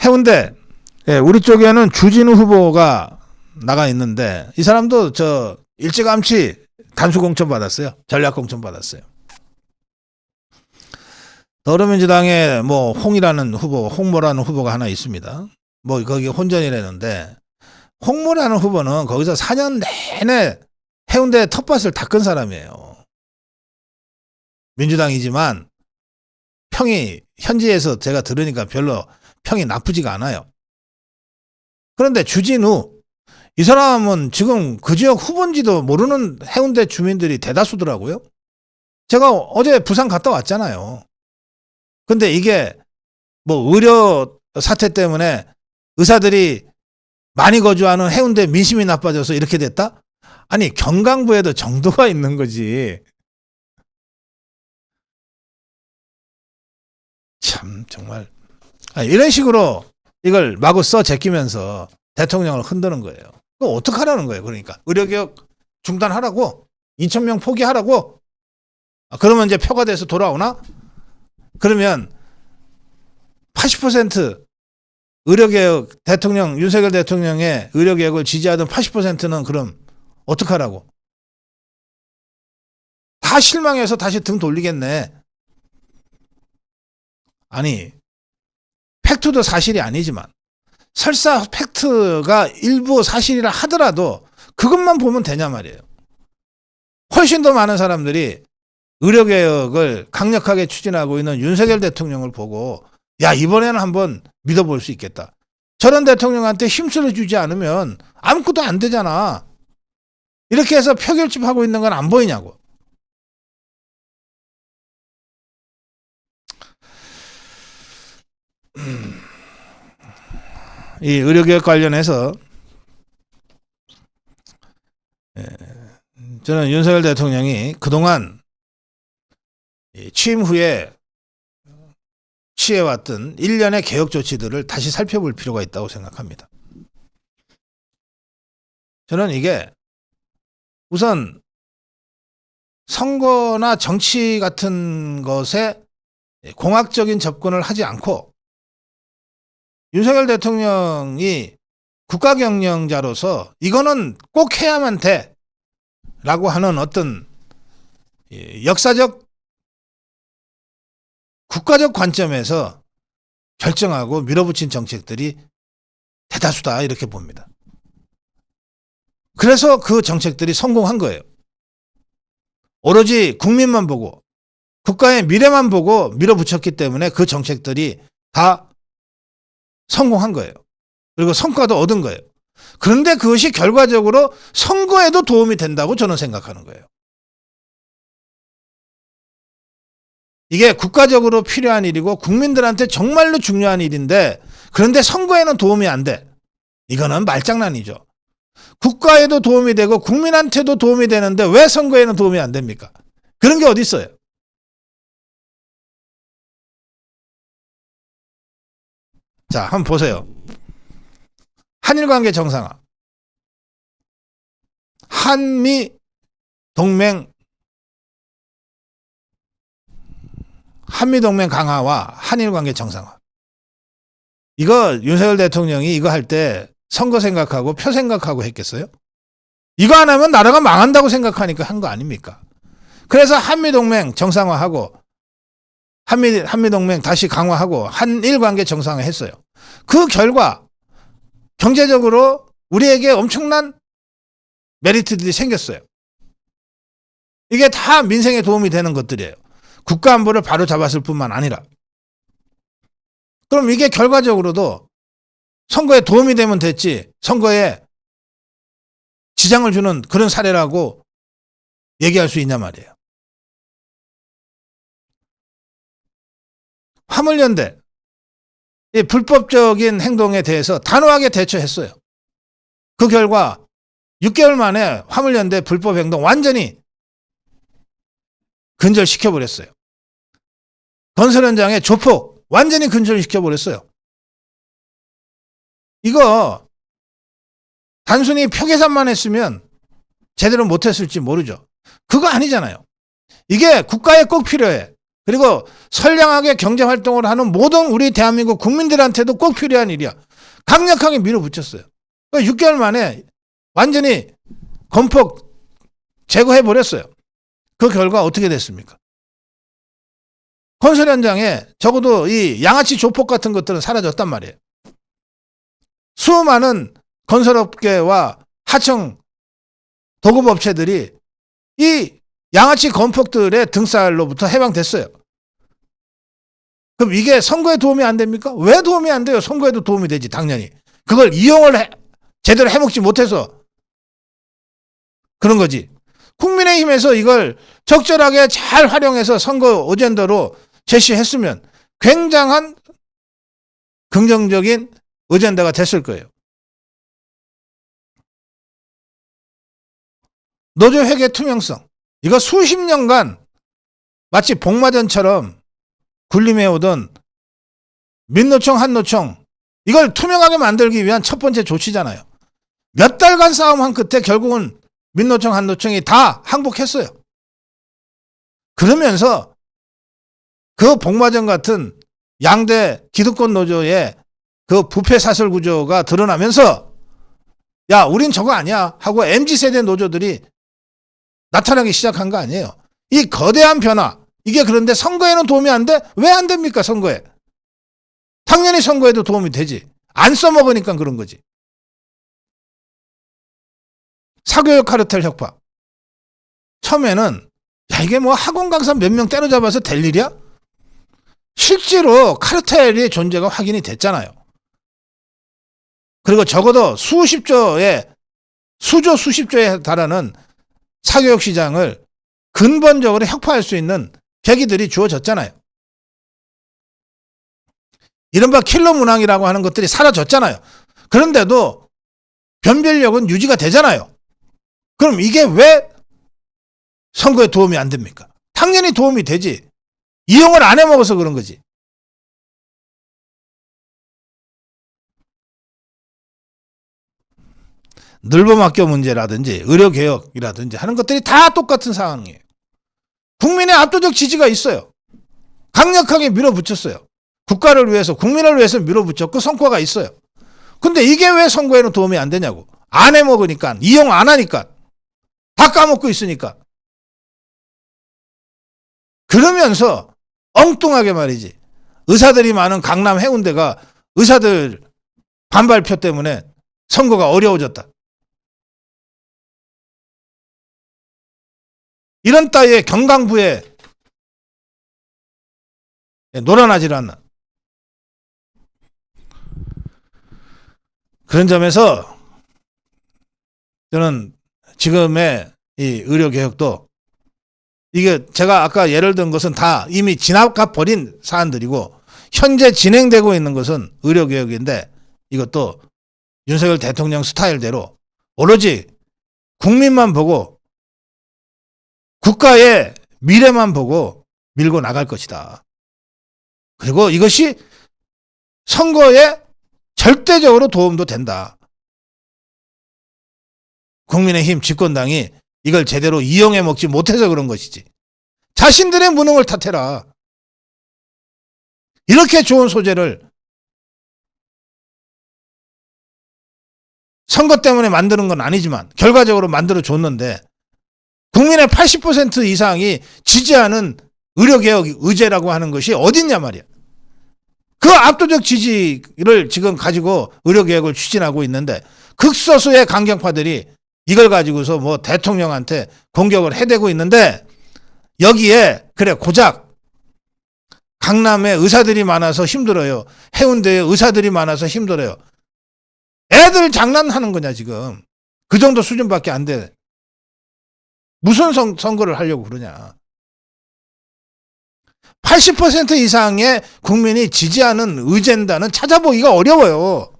해운대, 우리 쪽에는 주진우 후보가 나가 있는데 이 사람도 저 일찌감치 단수공천 받았어요. 전략공천 받았어요. 더불어민주당에 뭐 홍이라는 후보, 홍모라는 후보가 하나 있습니다. 뭐 거기 혼전이라는데 홍모라는 후보는 거기서 4년 내내 해운대 텃밭을 닦은 사람이에요. 민주당이지만 평이 현지에서 제가 들으니까 별로 평이 나쁘지가 않아요. 그런데 주진우, 이 사람은 지금 그 지역 후보인지도 모르는 해운대 주민들이 대다수더라고요. 제가 어제 부산 갔다 왔잖아요. 근데 이게 뭐 의료 사태 때문에 의사들이 많이 거주하는 해운대 민심이 나빠져서 이렇게 됐다? 아니, 경강부에도 정도가 있는 거지. 참, 정말. 이런 식으로 이걸 마구 써 제끼면서 대통령을 흔드는 거예요. 그거 어떡하라는 거예요, 그러니까. 의료개혁 중단하라고? 2,000명 포기하라고? 그러면 이제 표가 돼서 돌아오나? 그러면 80% 의료개혁, 윤석열 대통령의 의료개혁을 지지하던 80%는 그럼 어떡하라고? 다 실망해서 다시 등 돌리겠네. 아니, 팩트도 사실이 아니지만 설사 팩트가 일부 사실이라 하더라도 그것만 보면 되냐 말이에요. 훨씬 더 많은 사람들이 의료개혁을 강력하게 추진하고 있는 윤석열 대통령을 보고 야, 이번에는 한번 믿어볼 수 있겠다. 저런 대통령한테 힘쓸어 주지 않으면 아무것도 안 되잖아. 이렇게 해서 표결집하고 있는 건 안 보이냐고. 이 의료개혁 관련해서 저는 윤석열 대통령이 그동안 취임 후에 취해왔던 일련의 개혁 조치들을 다시 살펴볼 필요가 있다고 생각합니다. 저는 이게 우선 선거나 정치 같은 것에 공학적인 접근을 하지 않고 윤석열 대통령이 국가경영자로서 이거는 꼭 해야만 돼 라고 하는 어떤 역사적 국가적 관점에서 결정하고 밀어붙인 정책들이 대다수다 이렇게 봅니다. 그래서 그 정책들이 성공한 거예요. 오로지 국민만 보고 국가의 미래만 보고 밀어붙였기 때문에 그 정책들이 다 성공한 거예요. 그리고 성과도 얻은 거예요. 그런데 그것이 결과적으로 선거에도 도움이 된다고 저는 생각하는 거예요. 이게 국가적으로 필요한 일이고 국민들한테 정말로 중요한 일인데 그런데 선거에는 도움이 안 돼. 이거는 말장난이죠. 국가에도 도움이 되고 국민한테도 도움이 되는데 왜 선거에는 도움이 안 됩니까? 그런 게 어디 있어요? 자, 한번 보세요. 한일 관계 정상화. 한미 동맹 강화와 한일 관계 정상화. 이거 윤석열 대통령이 이거 할 때 선거 생각하고 표 생각하고 했겠어요? 이거 안 하면 나라가 망한다고 생각하니까 한 거 아닙니까? 그래서 한미 동맹 정상화하고 한미 동맹 다시 강화하고 한일 관계 정상화 했어요. 그 결과 경제적으로 우리에게 엄청난 메리트들이 생겼어요. 이게 다 민생에 도움이 되는 것들이에요. 국가 안보를 바로 잡았을 뿐만 아니라. 그럼 이게 결과적으로도 선거에 도움이 되면 됐지 선거에 지장을 주는 그런 사례라고 얘기할 수 있냐 말이에요. 화물연대 이 불법적인 행동에 대해서 단호하게 대처했어요. 그 결과 6개월 만에 화물연대 불법 행동 완전히 근절시켜버렸어요. 건설 현장의 조폭 완전히 근절시켜버렸어요. 이거 단순히 표 계산만 했으면 제대로 못했을지 모르죠. 그거 아니잖아요. 이게 국가에 꼭 필요해. 그리고 선량하게 경제활동을 하는 모든 우리 대한민국 국민들한테도 꼭 필요한 일이야. 강력하게 밀어붙였어요. 6개월 만에 완전히 건폭 제거해버렸어요. 그 결과 어떻게 됐습니까? 건설 현장에 적어도 이 양아치 조폭 같은 것들은 사라졌단 말이에요. 수많은 건설업계와 하청 도급업체들이 이 양아치 건폭들의 등살로부터 해방됐어요. 그럼 이게 선거에 도움이 안 됩니까? 왜 도움이 안 돼요? 선거에도 도움이 되지 당연히. 그걸 이용을 제대로 해먹지 못해서 그런 거지. 국민의힘에서 이걸 적절하게 잘 활용해서 선거 어젠더로 제시했으면 굉장한 긍정적인 어젠더가 됐을 거예요. 노조회계 투명성. 이거 수십 년간 마치 복마전처럼 군림해오던 민노총, 한노총, 이걸 투명하게 만들기 위한 첫 번째 조치잖아요. 몇 달간 싸움한 끝에 결국은 민노총, 한노총이 다 항복했어요. 그러면서 그 복마전 같은 양대 기득권 노조의 그 부패 사설 구조가 드러나면서 야, 우린 저거 아니야 하고 MZ세대 노조들이 나타나기 시작한 거 아니에요. 이 거대한 변화, 이게 그런데 선거에는 도움이 안 돼? 왜 안 됩니까, 선거에? 당연히 선거에도 도움이 되지. 안 써먹으니까 그런 거지. 사교육 카르텔 혁파. 처음에는 야, 이게 뭐 학원 강사 몇 명 때려잡아서 될 일이야? 실제로 카르텔의 존재가 확인이 됐잖아요. 그리고 적어도 수십조에 달하는 사교육 시장을 근본적으로 혁파할 수 있는 계기들이 주어졌잖아요. 이른바 킬러 문항이라고 하는 것들이 사라졌잖아요. 그런데도 변별력은 유지가 되잖아요. 그럼 이게 왜 선거에 도움이 안 됩니까? 당연히 도움이 되지. 이용을 안 해먹어서 그런 거지. 늘봄학교 문제라든지 의료개혁이라든지 하는 것들이 다 똑같은 상황이에요. 국민의 압도적 지지가 있어요. 강력하게 밀어붙였어요. 국가를 위해서, 국민을 위해서 밀어붙였고 성과가 있어요. 근데 이게 왜 선거에는 도움이 안 되냐고. 안 해먹으니까, 이용 안 하니까, 다 까먹고 있으니까. 그러면서 엉뚱하게 말이지. 의사들이 많은 강남 해운대가 의사들 반발표 때문에 선거가 어려워졌다. 이런 따위의 경강부에 놀아나질 않나. 그런 점에서 저는 지금의 이 의료개혁도 이게 제가 아까 예를 든 것은 다 이미 지나가 버린 사안들이고 현재 진행되고 있는 것은 의료개혁인데 이것도 윤석열 대통령 스타일대로 오로지 국민만 보고 국가의 미래만 보고 밀고 나갈 것이다. 그리고 이것이 선거에 절대적으로 도움도 된다. 국민의힘 집권당이 이걸 제대로 이용해 먹지 못해서 그런 것이지. 자신들의 무능을 탓해라. 이렇게 좋은 소재를 선거 때문에 만드는 건 아니지만 결과적으로 만들어 줬는데 국민의 80% 이상이 지지하는 의료개혁 의제라고 하는 것이 어딨냐 말이야. 그 압도적 지지를 지금 가지고 의료개혁을 추진하고 있는데 극소수의 강경파들이 이걸 가지고서 뭐 대통령한테 공격을 해대고 있는데 여기에 그래 고작 강남에 의사들이 많아서 힘들어요. 해운대에 의사들이 많아서 힘들어요. 애들 장난하는 거냐 지금. 그 정도 수준밖에 안 돼. 무슨 선거를 하려고 그러냐. 80% 이상의 국민이 지지하는 의젠다는 찾아보기가 어려워요.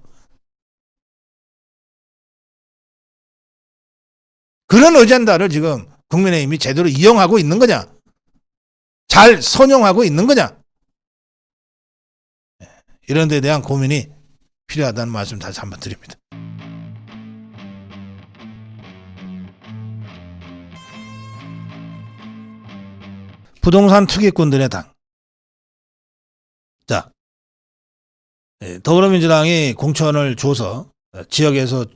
그런 의젠다를 지금 국민의힘이 제대로 이용하고 있는 거냐? 잘 선용하고 있는 거냐? 이런 데 대한 고민이 필요하다는 말씀 다시 한번 드립니다. 부동산 투기꾼들의 당. 자, 더불어민주당이 공천을 줘서 지역에서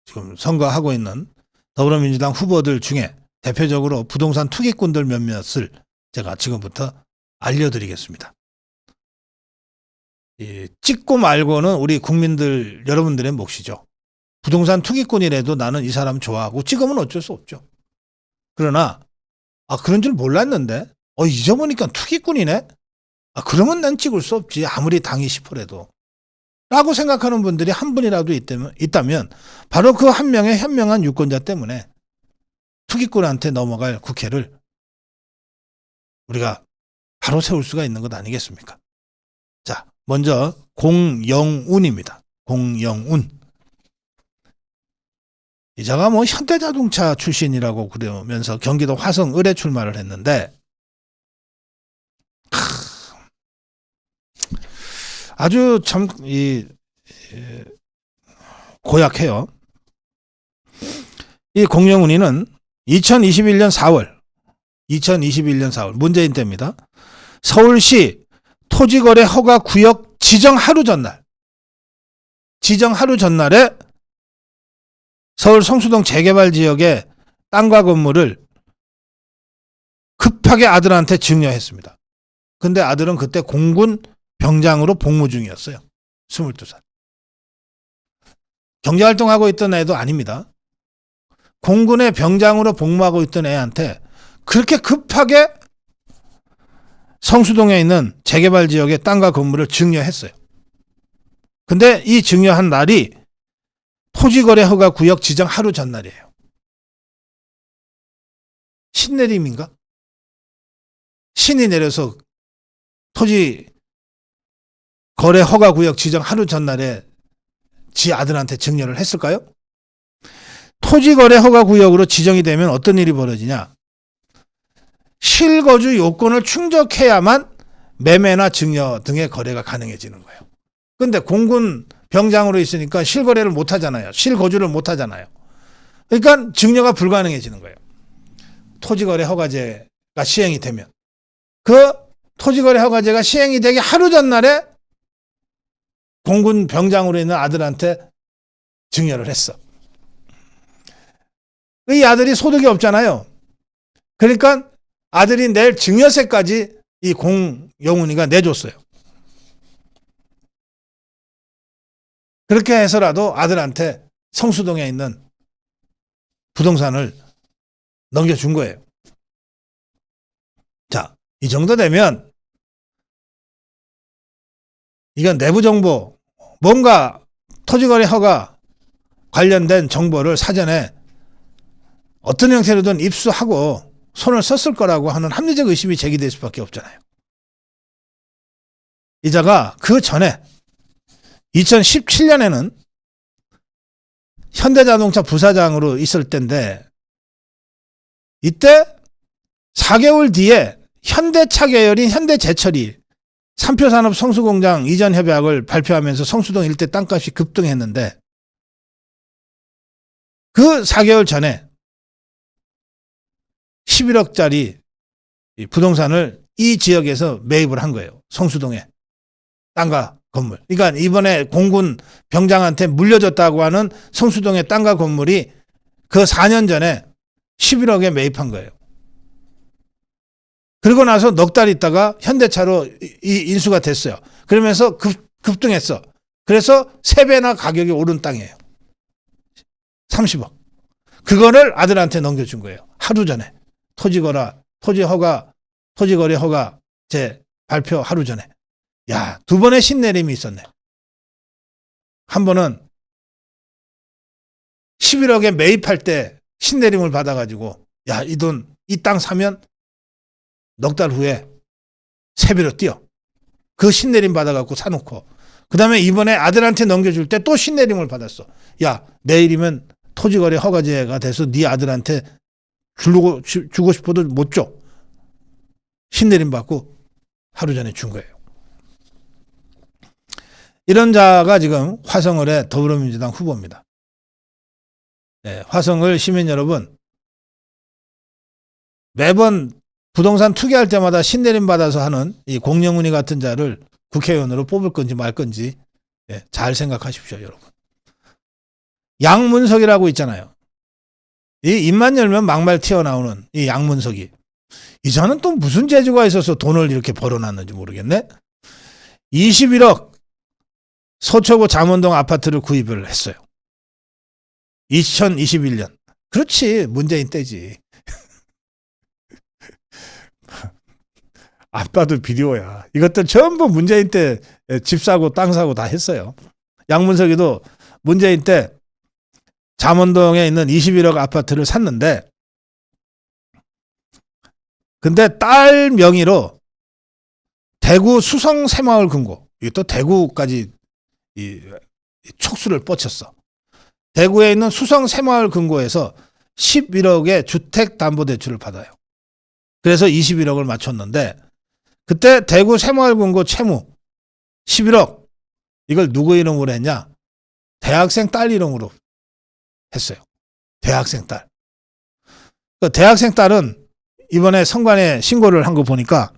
지금 선거하고 있는 더불어민주당 후보들 중에 대표적으로 부동산 투기꾼들 몇몇을 제가 지금부터 알려드리겠습니다. 찍고 말고는 우리 국민들 여러분들의 몫이죠. 부동산 투기꾼이라도 나는 이 사람 좋아하고 찍으면 어쩔 수 없죠. 그러나 그런 줄 몰랐는데 잊어보니까 투기꾼이네. 그러면 난 찍을 수 없지. 아무리 당이 싶어라도. 라고 생각하는 분들이 한 분이라도 있다면 바로 그 한 명의 현명한 유권자 때문에 투기꾼한테 넘어갈 국회를 우리가 바로 세울 수가 있는 것 아니겠습니까? 자, 먼저 공영운입니다. 공영운. 이자가 뭐 현대자동차 출신이라고 그러면서 경기도 화성 을에 출마를 했는데 아주 참 고약해요. 이 공영운이는 2021년 4월 문재인 때입니다. 서울시 토지거래 허가 구역 지정 하루 전날에 서울 성수동 재개발 지역의 땅과 건물을 급하게 아들한테 증여했습니다. 근데 아들은 그때 공군 병장으로 복무 중이었어요. 22살. 경제활동하고 있던 애도 아닙니다. 공군의 병장으로 복무하고 있던 애한테 그렇게 급하게 성수동에 있는 재개발 지역의 땅과 건물을 증여했어요. 근데 이 증여한 날이 토지거래 허가 구역 지정 하루 전날이에요. 신내림인가? 신이 내려서 토지 거래 허가 구역 지정 하루 전날에 지 아들한테 증여를 했을까요? 토지 거래 허가 구역으로 지정이 되면 어떤 일이 벌어지냐? 실거주 요건을 충족해야만 매매나 증여 등의 거래가 가능해지는 거예요. 근데 공군 병장으로 있으니까 실거래를 못 하잖아요. 실거주를 못 하잖아요. 그러니까 증여가 불가능해지는 거예요. 토지거래 허가제가 시행이 되면. 그 토지거래 허가제가 시행이 되기 하루 전날에 공군 병장으로 있는 아들한테 증여를 했어. 이 아들이 소득이 없잖아요. 그러니까 아들이 낼 증여세까지 이 공영훈이가 내줬어요. 그렇게 해서라도 아들한테 성수동에 있는 부동산을 넘겨준 거예요. 자, 이 정도 되면 이건 내부 정보, 뭔가 토지거래 허가 관련된 정보를 사전에 어떤 형태로든 입수하고 손을 썼을 거라고 하는 합리적 의심이 제기될 수밖에 없잖아요. 이자가 그 전에 2017년에는 현대자동차 부사장으로 있을 때인데 이때 4개월 뒤에 현대차 계열인 현대제철이 3표 산업 성수공장 이전 협약을 발표하면서 성수동 일대 땅값이 급등했는데 그 4개월 전에 11억짜리 부동산을 이 지역에서 매입을 한 거예요. 성수동에 땅과 건물. 그러니까 이번에 공군 병장한테 물려줬다고 하는 성수동의 땅과 건물이 그 4년 전에 11억에 매입한 거예요. 그러고 나서 넉 달 있다가 현대차로 인수가 됐어요. 그러면서 급등했어. 그래서 3배나 가격이 오른 땅이에요. 30억. 그거를 아들한테 넘겨준 거예요. 하루 전에. 토지거래 허가 제 발표 하루 전에. 야, 2번의 신내림이 있었네. 한 번은 11억에 매입할 때 신내림을 받아가지고 야, 이 땅 사면 넉 달 후에 3배로 뛰어. 그 신내림 받아갖고 사놓고 그 다음에 이번에 아들한테 넘겨줄 때 또 신내림을 받았어. 야, 내일이면 토지거래 허가제가 돼서 네 아들한테 주고 싶어도 못 줘. 신내림 받고 하루 전에 준 거예요. 이런 자가 지금 화성을의 더불어민주당 후보입니다. 네, 화성을 시민 여러분, 매번 부동산 투기할 때마다 신내림 받아서 하는 이 공영훈이 같은 자를 국회의원으로 뽑을 건지 말 건지 잘 생각하십시오, 여러분. 양문석이라고 있잖아요. 이 입만 열면 막말 튀어나오는 이 양문석이. 이 자는 또 무슨 재주가 있어서 돈을 이렇게 벌어놨는지 모르겠네. 21억 서초구 잠원동 아파트를 구입을 했어요. 2021년. 그렇지, 문재인 때지. 아빠도 비디오야. 이것들 전부 문재인 때 집 사고 땅 사고 다 했어요. 양문석이도 문재인 때 잠원동에 있는 21억 아파트를 샀는데 근데 딸 명의로 대구 수성 새마을 금고, 이게 또 대구까지 이 촉수를 뻗쳤어. 대구에 있는 수성 새마을 금고에서 11억의 주택담보대출을 받아요. 그래서 21억을 맞췄는데 그때 대구 새마을금고 채무 11억 이걸 누구 이름으로 했냐? 대학생 딸 이름으로 했어요. 대학생 딸. 그 대학생 딸은 이번에 성관에 신고를 한 거 보니까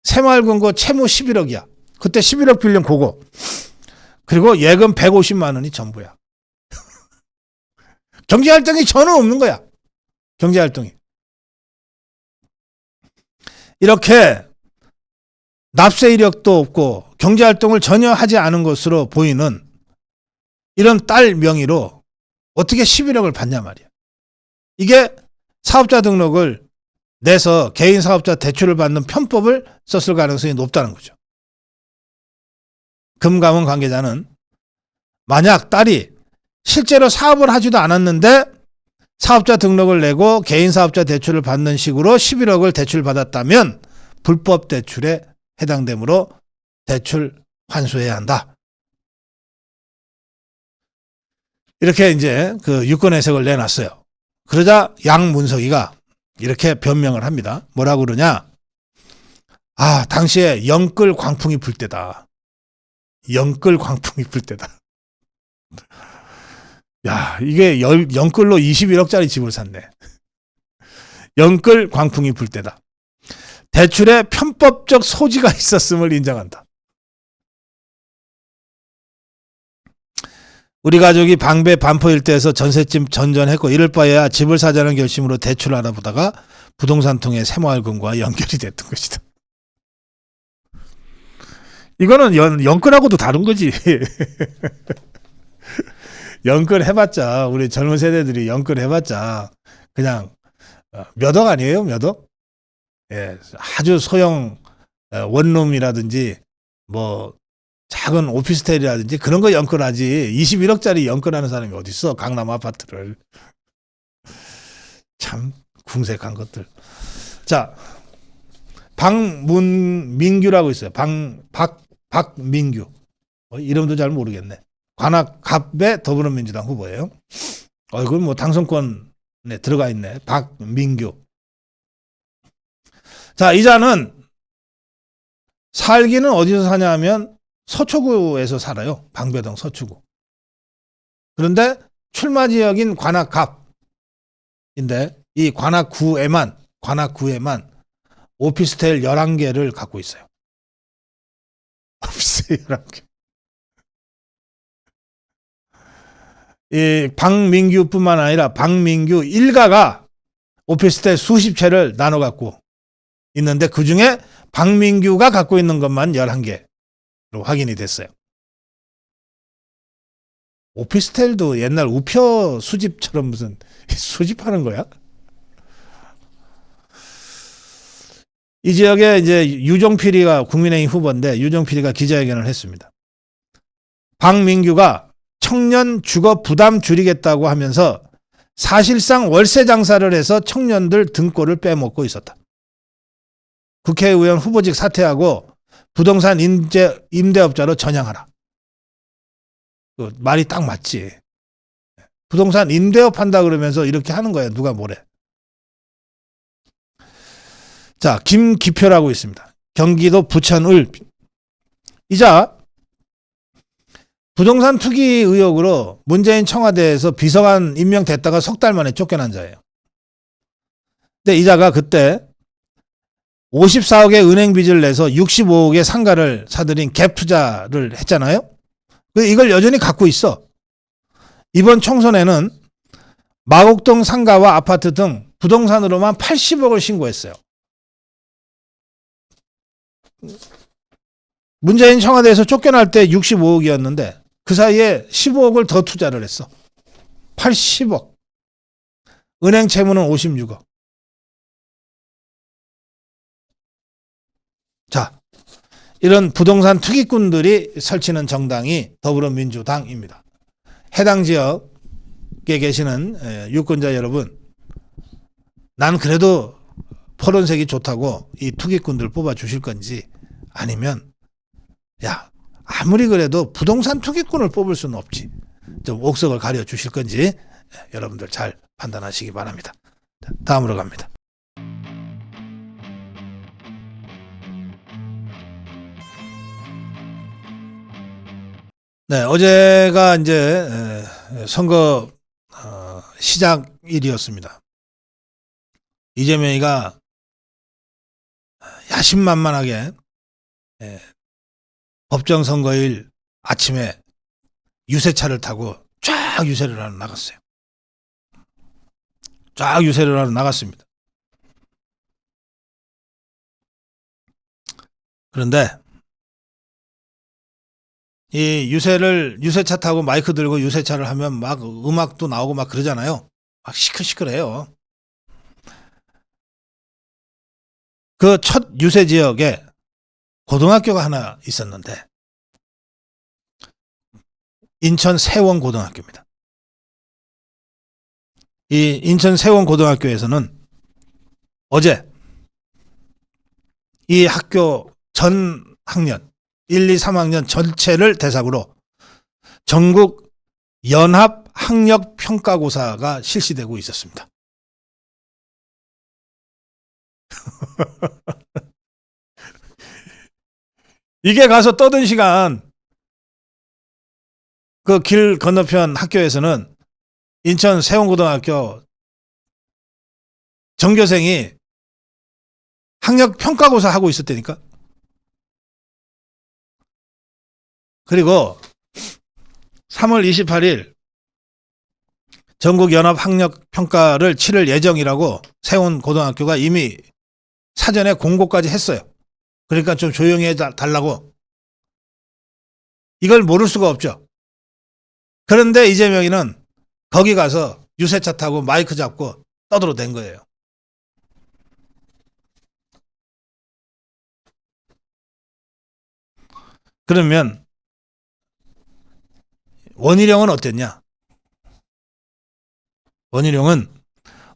새마을금고 채무 11억이야. 그때 11억 빌린 그거. 그리고 예금 150만 원이 전부야. 경제활동이 전혀 없는 거야. 경제활동이. 이렇게 납세 이력도 없고 경제활동을 전혀 하지 않은 것으로 보이는 이런 딸 명의로 어떻게 11억을 받냐 말이야. 이게 사업자 등록을 내서 개인 사업자 대출을 받는 편법을 썼을 가능성이 높다는 거죠. 금감원 관계자는 만약 딸이 실제로 사업을 하지도 않았는데 사업자 등록을 내고 개인 사업자 대출을 받는 식으로 11억을 대출받았다면 불법 대출에 해당되므로 대출 환수해야 한다. 이렇게 이제 그 유권 해석을 내놨어요. 그러자 양문석이가 이렇게 변명을 합니다. 뭐라고 그러냐? 아, 당시에 영끌 광풍이 불 때다. 영끌 광풍이 불 때다. 야, 이게 영끌로 21억짜리 집을 샀네. 영끌 광풍이 불 때다. 대출에 편법적 소지가 있었음을 인정한다. 우리 가족이 방배 반포 일대에서 전셋집 전전했고 이럴 바에야 집을 사자는 결심으로 대출을 알아보다가 부동산 통해 새마을금고와 연결이 됐던 것이다. 이거는 영끌하고도 다른 거지. 영끌 해봤자 우리 젊은 세대들이 영끌 해봤자 그냥 몇 억 아니에요? 몇 억? 예, 아주 소형 원룸이라든지 뭐 작은 오피스텔이라든지 그런 거 연끌하지 21억짜리 연끌하는 사람이 어디 있어? 강남 아파트를. 참 궁색한 것들. 자, 박민규라고 있어요. 박민규. 이름도 잘 모르겠네. 관악갑의 더불어민주당 후보예요. 이건 뭐 당선권에 들어가 있네. 박민규. 자, 이자는 살기는 어디서 사냐 하면 서초구에서 살아요. 방배동 서초구. 그런데 출마 지역인 관악갑인데 이 관악구에만 오피스텔 11개를 갖고 있어요. 오피스텔 11개. 이 박민규뿐만 아니라 박민규 일가가 오피스텔 수십 채를 나눠 갖고 있는데 그중에 박민규가 갖고 있는 것만 11개로 확인이 됐어요. 오피스텔도 옛날 우표 수집처럼 무슨 수집하는 거야? 이 지역에 이제 유종필이가 국민의힘 후보인데 유종필이가 기자회견을 했습니다. 박민규가 청년 주거 부담 줄이겠다고 하면서 사실상 월세 장사를 해서 청년들 등골을 빼먹고 있었다. 국회의원 후보직 사퇴하고 부동산 임대업자로 전향하라. 말이 딱 맞지. 부동산 임대업 한다 그러면서 이렇게 하는 거야. 누가 뭐래. 자, 김기표라고 있습니다. 경기도 부천을. 이자 부동산 투기 의혹으로 문재인 청와대에서 비서관 임명됐다가 석 달 만에 쫓겨난 자예요. 근데 이자가 그때 54억의 은행 빚을 내서 65억의 상가를 사들인 갭 투자를 했잖아요. 이걸 여전히 갖고 있어. 이번 총선에는 마곡동 상가와 아파트 등 부동산으로만 80억을 신고했어요. 문재인 청와대에서 쫓겨날 때 65억이었는데 그 사이에 15억을 더 투자를 했어. 80억. 은행 채무는 56억. 자, 이런 부동산 투기꾼들이 설치는 정당이 더불어민주당입니다. 해당 지역에 계시는 유권자 여러분, 난 그래도 포론색이 좋다고 이 투기꾼들 뽑아주실 건지 아니면 야, 아무리 그래도 부동산 투기꾼을 뽑을 수는 없지. 좀 옥석을 가려 주실 건지 여러분들 잘 판단하시기 바랍니다. 다음으로 갑니다. 네, 어제가 이제 선거 시작일이었습니다. 이재명이가 야심만만하게 법정 선거일 아침에 유세차를 타고 쫙 유세를 하러 나갔어요. 쫙 유세를 하러 나갔습니다. 그런데 이 유세차 타고 마이크 들고 유세차를 하면 막 음악도 나오고 막 그러잖아요. 막 시끌시끌해요. 그 첫 유세 지역에 고등학교가 하나 있었는데 인천 세원고등학교입니다. 이 인천 세원고등학교에서는 어제 이 학교 전 학년 1, 2, 3학년 전체를 대상으로 전국 연합 학력 평가고사가 실시되고 있었습니다. 이게 가서 떠든 시간 그 길 건너편 학교에서는 인천 세원고등학교 전교생이 학력 평가고사 하고 있었다니까. 그리고 3월 28일 전국 연합 학력 평가를 치를 예정이라고 세원고등학교가 이미 사전에 공고까지 했어요. 그러니까 좀 조용히 해달라고. 이걸 모를 수가 없죠. 그런데 이재명이는 거기 가서 유세차 타고 마이크 잡고 떠들어댄 거예요. 그러면 원희룡은 어땠냐? 원희룡은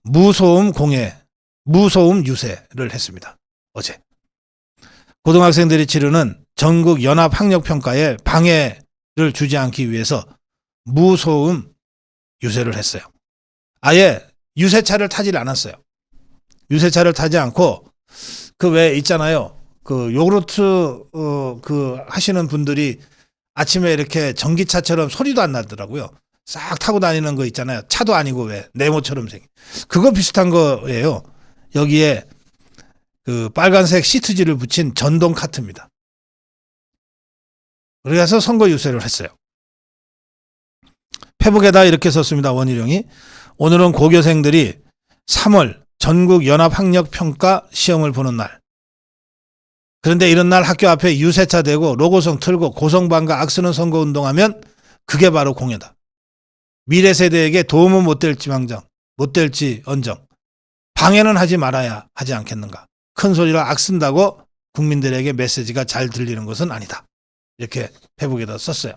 무소음 공예, 무소음 유세를 했습니다. 어제. 고등학생들이 치르는 전국 연합 학력 평가에 방해를 주지 않기 위해서 무소음 유세를 했어요. 아예 유세차를 타질 않았어요. 유세차를 타지 않고 그 왜 있잖아요. 그 요구르트 그 하시는 분들이 아침에 이렇게 전기차처럼 소리도 안 나더라고요. 싹 타고 다니는 거 있잖아요. 차도 아니고 왜 네모처럼 생긴. 그거 비슷한 거예요. 여기에 그 빨간색 시트지를 붙인 전동 카트입니다. 그래서 선거 유세를 했어요. 페북에다 이렇게 썼습니다. 원희룡이. 오늘은 고교생들이 3월 전국 연합학력평가 시험을 보는 날. 그런데 이런 날 학교 앞에 유세차 대고 로고송 틀고 고성방가 악쓰는 선거운동하면 그게 바로 공여다. 미래 세대에게 도움은 못 될지언정 방해는 하지 말아야 하지 않겠는가. 큰 소리로 악쓴다고 국민들에게 메시지가 잘 들리는 것은 아니다. 이렇게 페북에다 썼어요.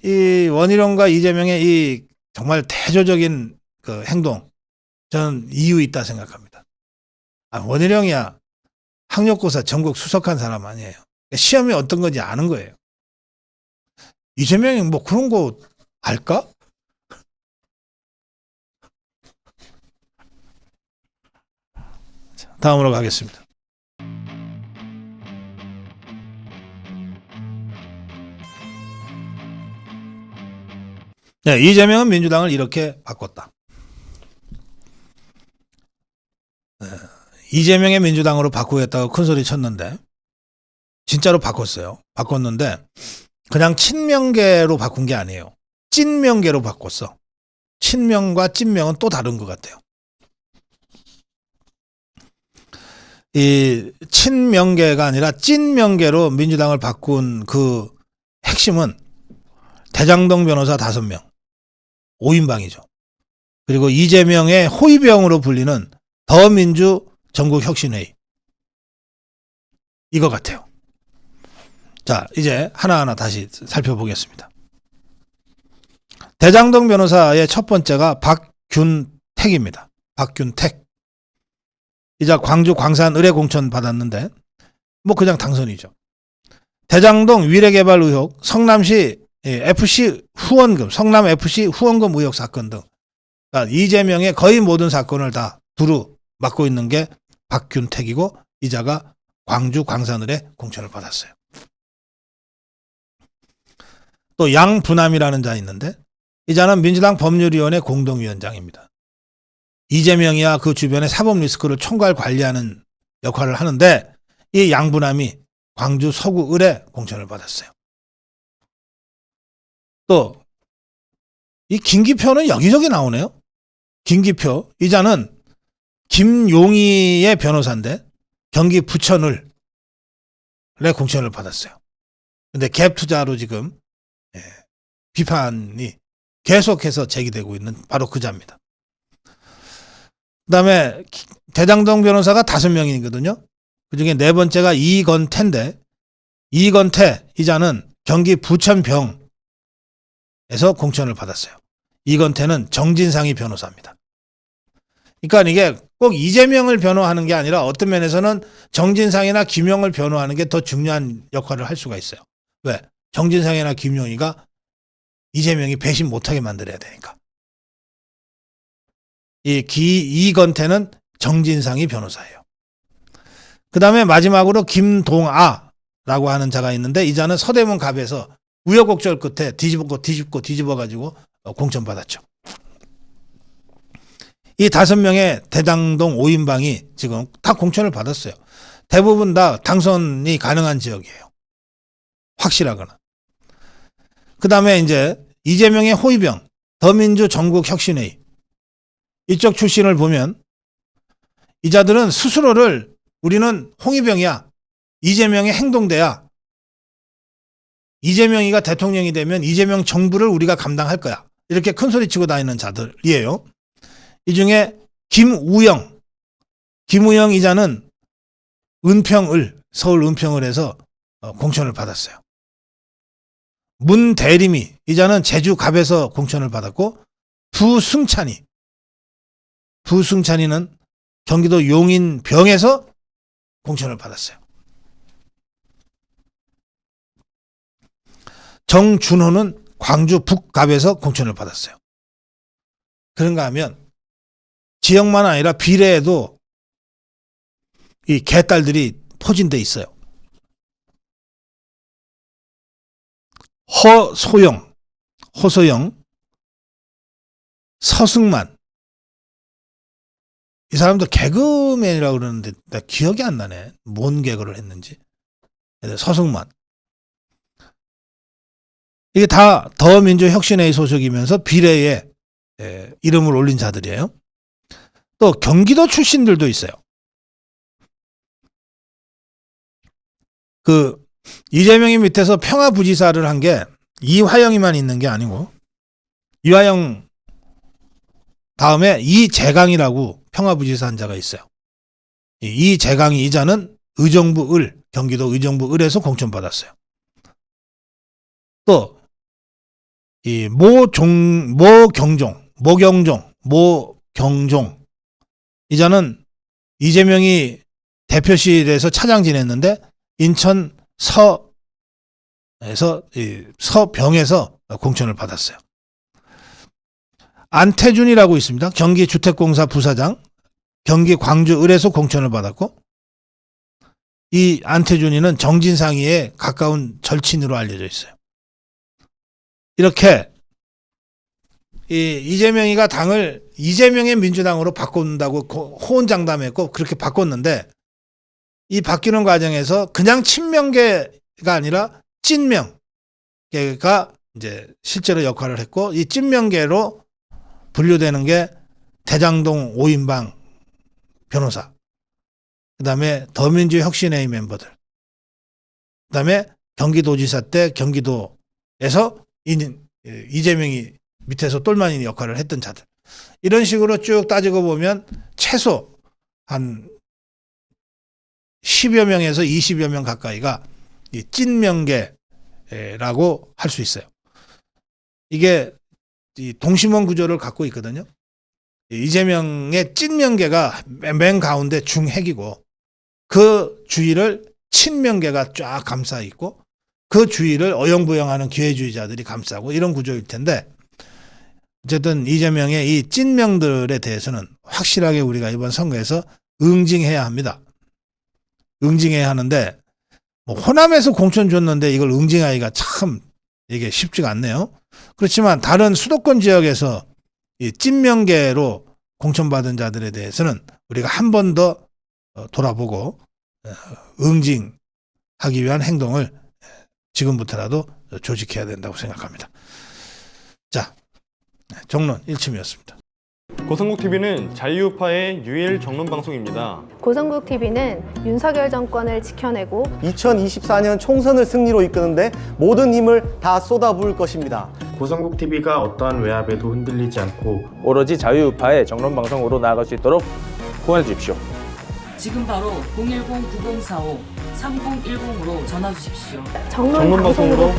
이 원희룡과 이재명의 이 정말 대조적인 그 행동, 저는 이유 있다 생각합니다. 원희룡이야 학력고사 전국 수석한 사람 아니에요. 시험이 어떤 건지 아는 거예요. 이재명이 뭐 그런 거 알까? 다음으로 가겠습니다. 네, 이재명은 민주당을 이렇게 바꿨다. 네, 이재명의 민주당으로 바꾸겠다고 큰소리 쳤는데 진짜로 바꿨어요. 바꿨는데 그냥 친명계로 바꾼 게 아니에요. 찐명계로 바꿨어. 친명과 찐명은 또 다른 것 같아요. 이 친명계가 아니라 찐명계로 민주당을 바꾼 그 핵심은 대장동 변호사 5명, 5인방이죠. 그리고 이재명의 호위병으로 불리는 더민주 전국혁신회의. 이거 같아요. 자, 이제 하나하나 다시 살펴보겠습니다. 대장동 변호사의 첫 번째가 박균택입니다. 박균택. 이자 광주 광산 의뢰공천 받았는데 뭐 그냥 당선이죠. 대장동 위례개발 의혹, 성남시 FC 후원금, 성남 FC 후원금 의혹 사건 등 그러니까 이재명의 거의 모든 사건을 다 두루 맡고 있는 게 박균택이고 이자가 광주 광산을에 공천을 받았어요. 또 양부남이라는 자 있는데 이 자는 민주당 법률위원회 공동위원장입니다. 이재명이야 그 주변의 사법 리스크를 총괄 관리하는 역할을 하는데 이 양부남이 광주 서구을에 공천을 받았어요. 또 이 김기표는 여기저기 나오네요. 김기표 이 자는 김용희의 변호사인데 경기 부천을에 공천을 받았어요. 근데 갭 투자로 지금 비판이 계속해서 제기되고 있는 바로 그 자입니다. 그다음에 대장동 변호사가 5명이거든요. 그중에 네 번째가 이건태인데 이건태 이 자는 경기 부천병에서 공천을 받았어요. 이건태는 정진상이 변호사입니다. 그러니까 이게 꼭 이재명을 변호하는 게 아니라 어떤 면에서는 정진상이나 김용을 변호하는 게 더 중요한 역할을 할 수가 있어요. 왜? 정진상이나 김용이가 이재명이 배신 못하게 만들어야 되니까. 이건태는 정진상이 변호사예요. 그 다음에 마지막으로 김동아라고 하는 자가 있는데 이 자는 서대문 갑에서 우여곡절 끝에 뒤집어가지고 공천받았죠. 이 5명의 대장동 5인방이 지금 다 공천을 받았어요. 대부분 다 당선이 가능한 지역이에요. 확실하거나. 그 다음에 이제 이재명의 호위병, 더민주 전국혁신회의. 이쪽 출신을 보면 이 자들은 스스로를 우리는 홍위병이야. 이재명의 행동대야. 이재명이가 대통령이 되면 이재명 정부를 우리가 감당할 거야. 이렇게 큰소리 치고 다니는 자들이에요. 이 중에 김우영 이 자는 서울 은평을에서 공천을 받았어요. 문대림이 이 자는 제주 갑에서 공천을 받았고 부승찬이는 경기도 용인병에서 공천을 받았어요. 정준호는 광주 북갑에서 공천을 받았어요. 그런가 하면 지역만 아니라 비례에도 이 개딸들이 포진돼 있어요. 호소영, 서승만. 이 사람도 개그맨이라고 그러는데 나 기억이 안 나네. 뭔 개그를 했는지. 서승만. 이게 다 더민주혁신회의 소속이면서 비례에 이름을 올린 자들이에요. 또 경기도 출신들도 있어요. 그 이재명이 밑에서 평화부지사를 한 게 이화영이만 있는 게 아니고 이화영 다음에 이재강이라고 평화부지사 한 자가 있어요. 이재강이 이 자는 경기도 의정부을에서 공천받았어요. 또 이 모경종 이 자는 이재명이 대표실에서 차장 지냈는데 인천 서병에서 공천을 받았어요. 안태준이라고 있습니다. 경기주택공사 부사장, 경기 광주을에서 공천을 받았고 이 안태준이는 정진상이의 가까운 절친으로 알려져 있어요. 이렇게 이재명이가 당을 이재명의 민주당으로 바꾼다고 호언장담했고 그렇게 바꿨는데 이 바뀌는 과정에서 그냥 친명계가 아니라 찐명계가 이제 실제로 역할을 했고 이 찐명계로 분류되는 게 대장동 5인방 변호사, 그다음에 더민주혁신회의 멤버들, 그다음에 경기도지사 때 경기도에서 이재명이 밑에서 똘마니 역할을 했던 자들. 이런 식으로 쭉 따지고 보면 최소 한 10여 명에서 20여 명 가까이가 이 찐명계라고 할 수 있어요. 이게 이 동심원 구조를 갖고 있거든요. 이재명의 찐명계가 맨 가운데 중핵이고 그 주위를 친명계가 쫙 감싸 있고 그 주위를 어영부영하는 기회주의자들이 감싸고 이런 구조일 텐데 어쨌든 이재명의 이 찐명들에 대해서는 확실하게 우리가 이번 선거에서 응징해야 합니다. 응징해야 하는데 뭐 호남에서 공천 줬는데 이걸 응징하기가 참 이게 쉽지가 않네요. 그렇지만 다른 수도권 지역에서 이 찐명계로 공천받은 자들에 대해서는 우리가 한 번 더 돌아보고 응징하기 위한 행동을 지금부터라도 조직해야 된다고 생각합니다. 자, 정론 1침이었습니다. 고성국TV는 자유우파의 유일 정론 방송입니다. 고성국TV는 윤석열 정권을 지켜내고 2024년 총선을 승리로 이끄는데 모든 힘을 다 쏟아부을 것입니다. 고성국TV가 어떠한 외압에도 흔들리지 않고 오로지 자유우파의 정론 방송으로 나아갈 수 있도록 후원해 주십시오. 지금 바로 010-904-3010으로 전화 주십시오. 정론 방송으로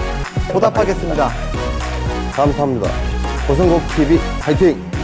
보답하겠습니다. 감사합니다. 고성국TV 화이팅!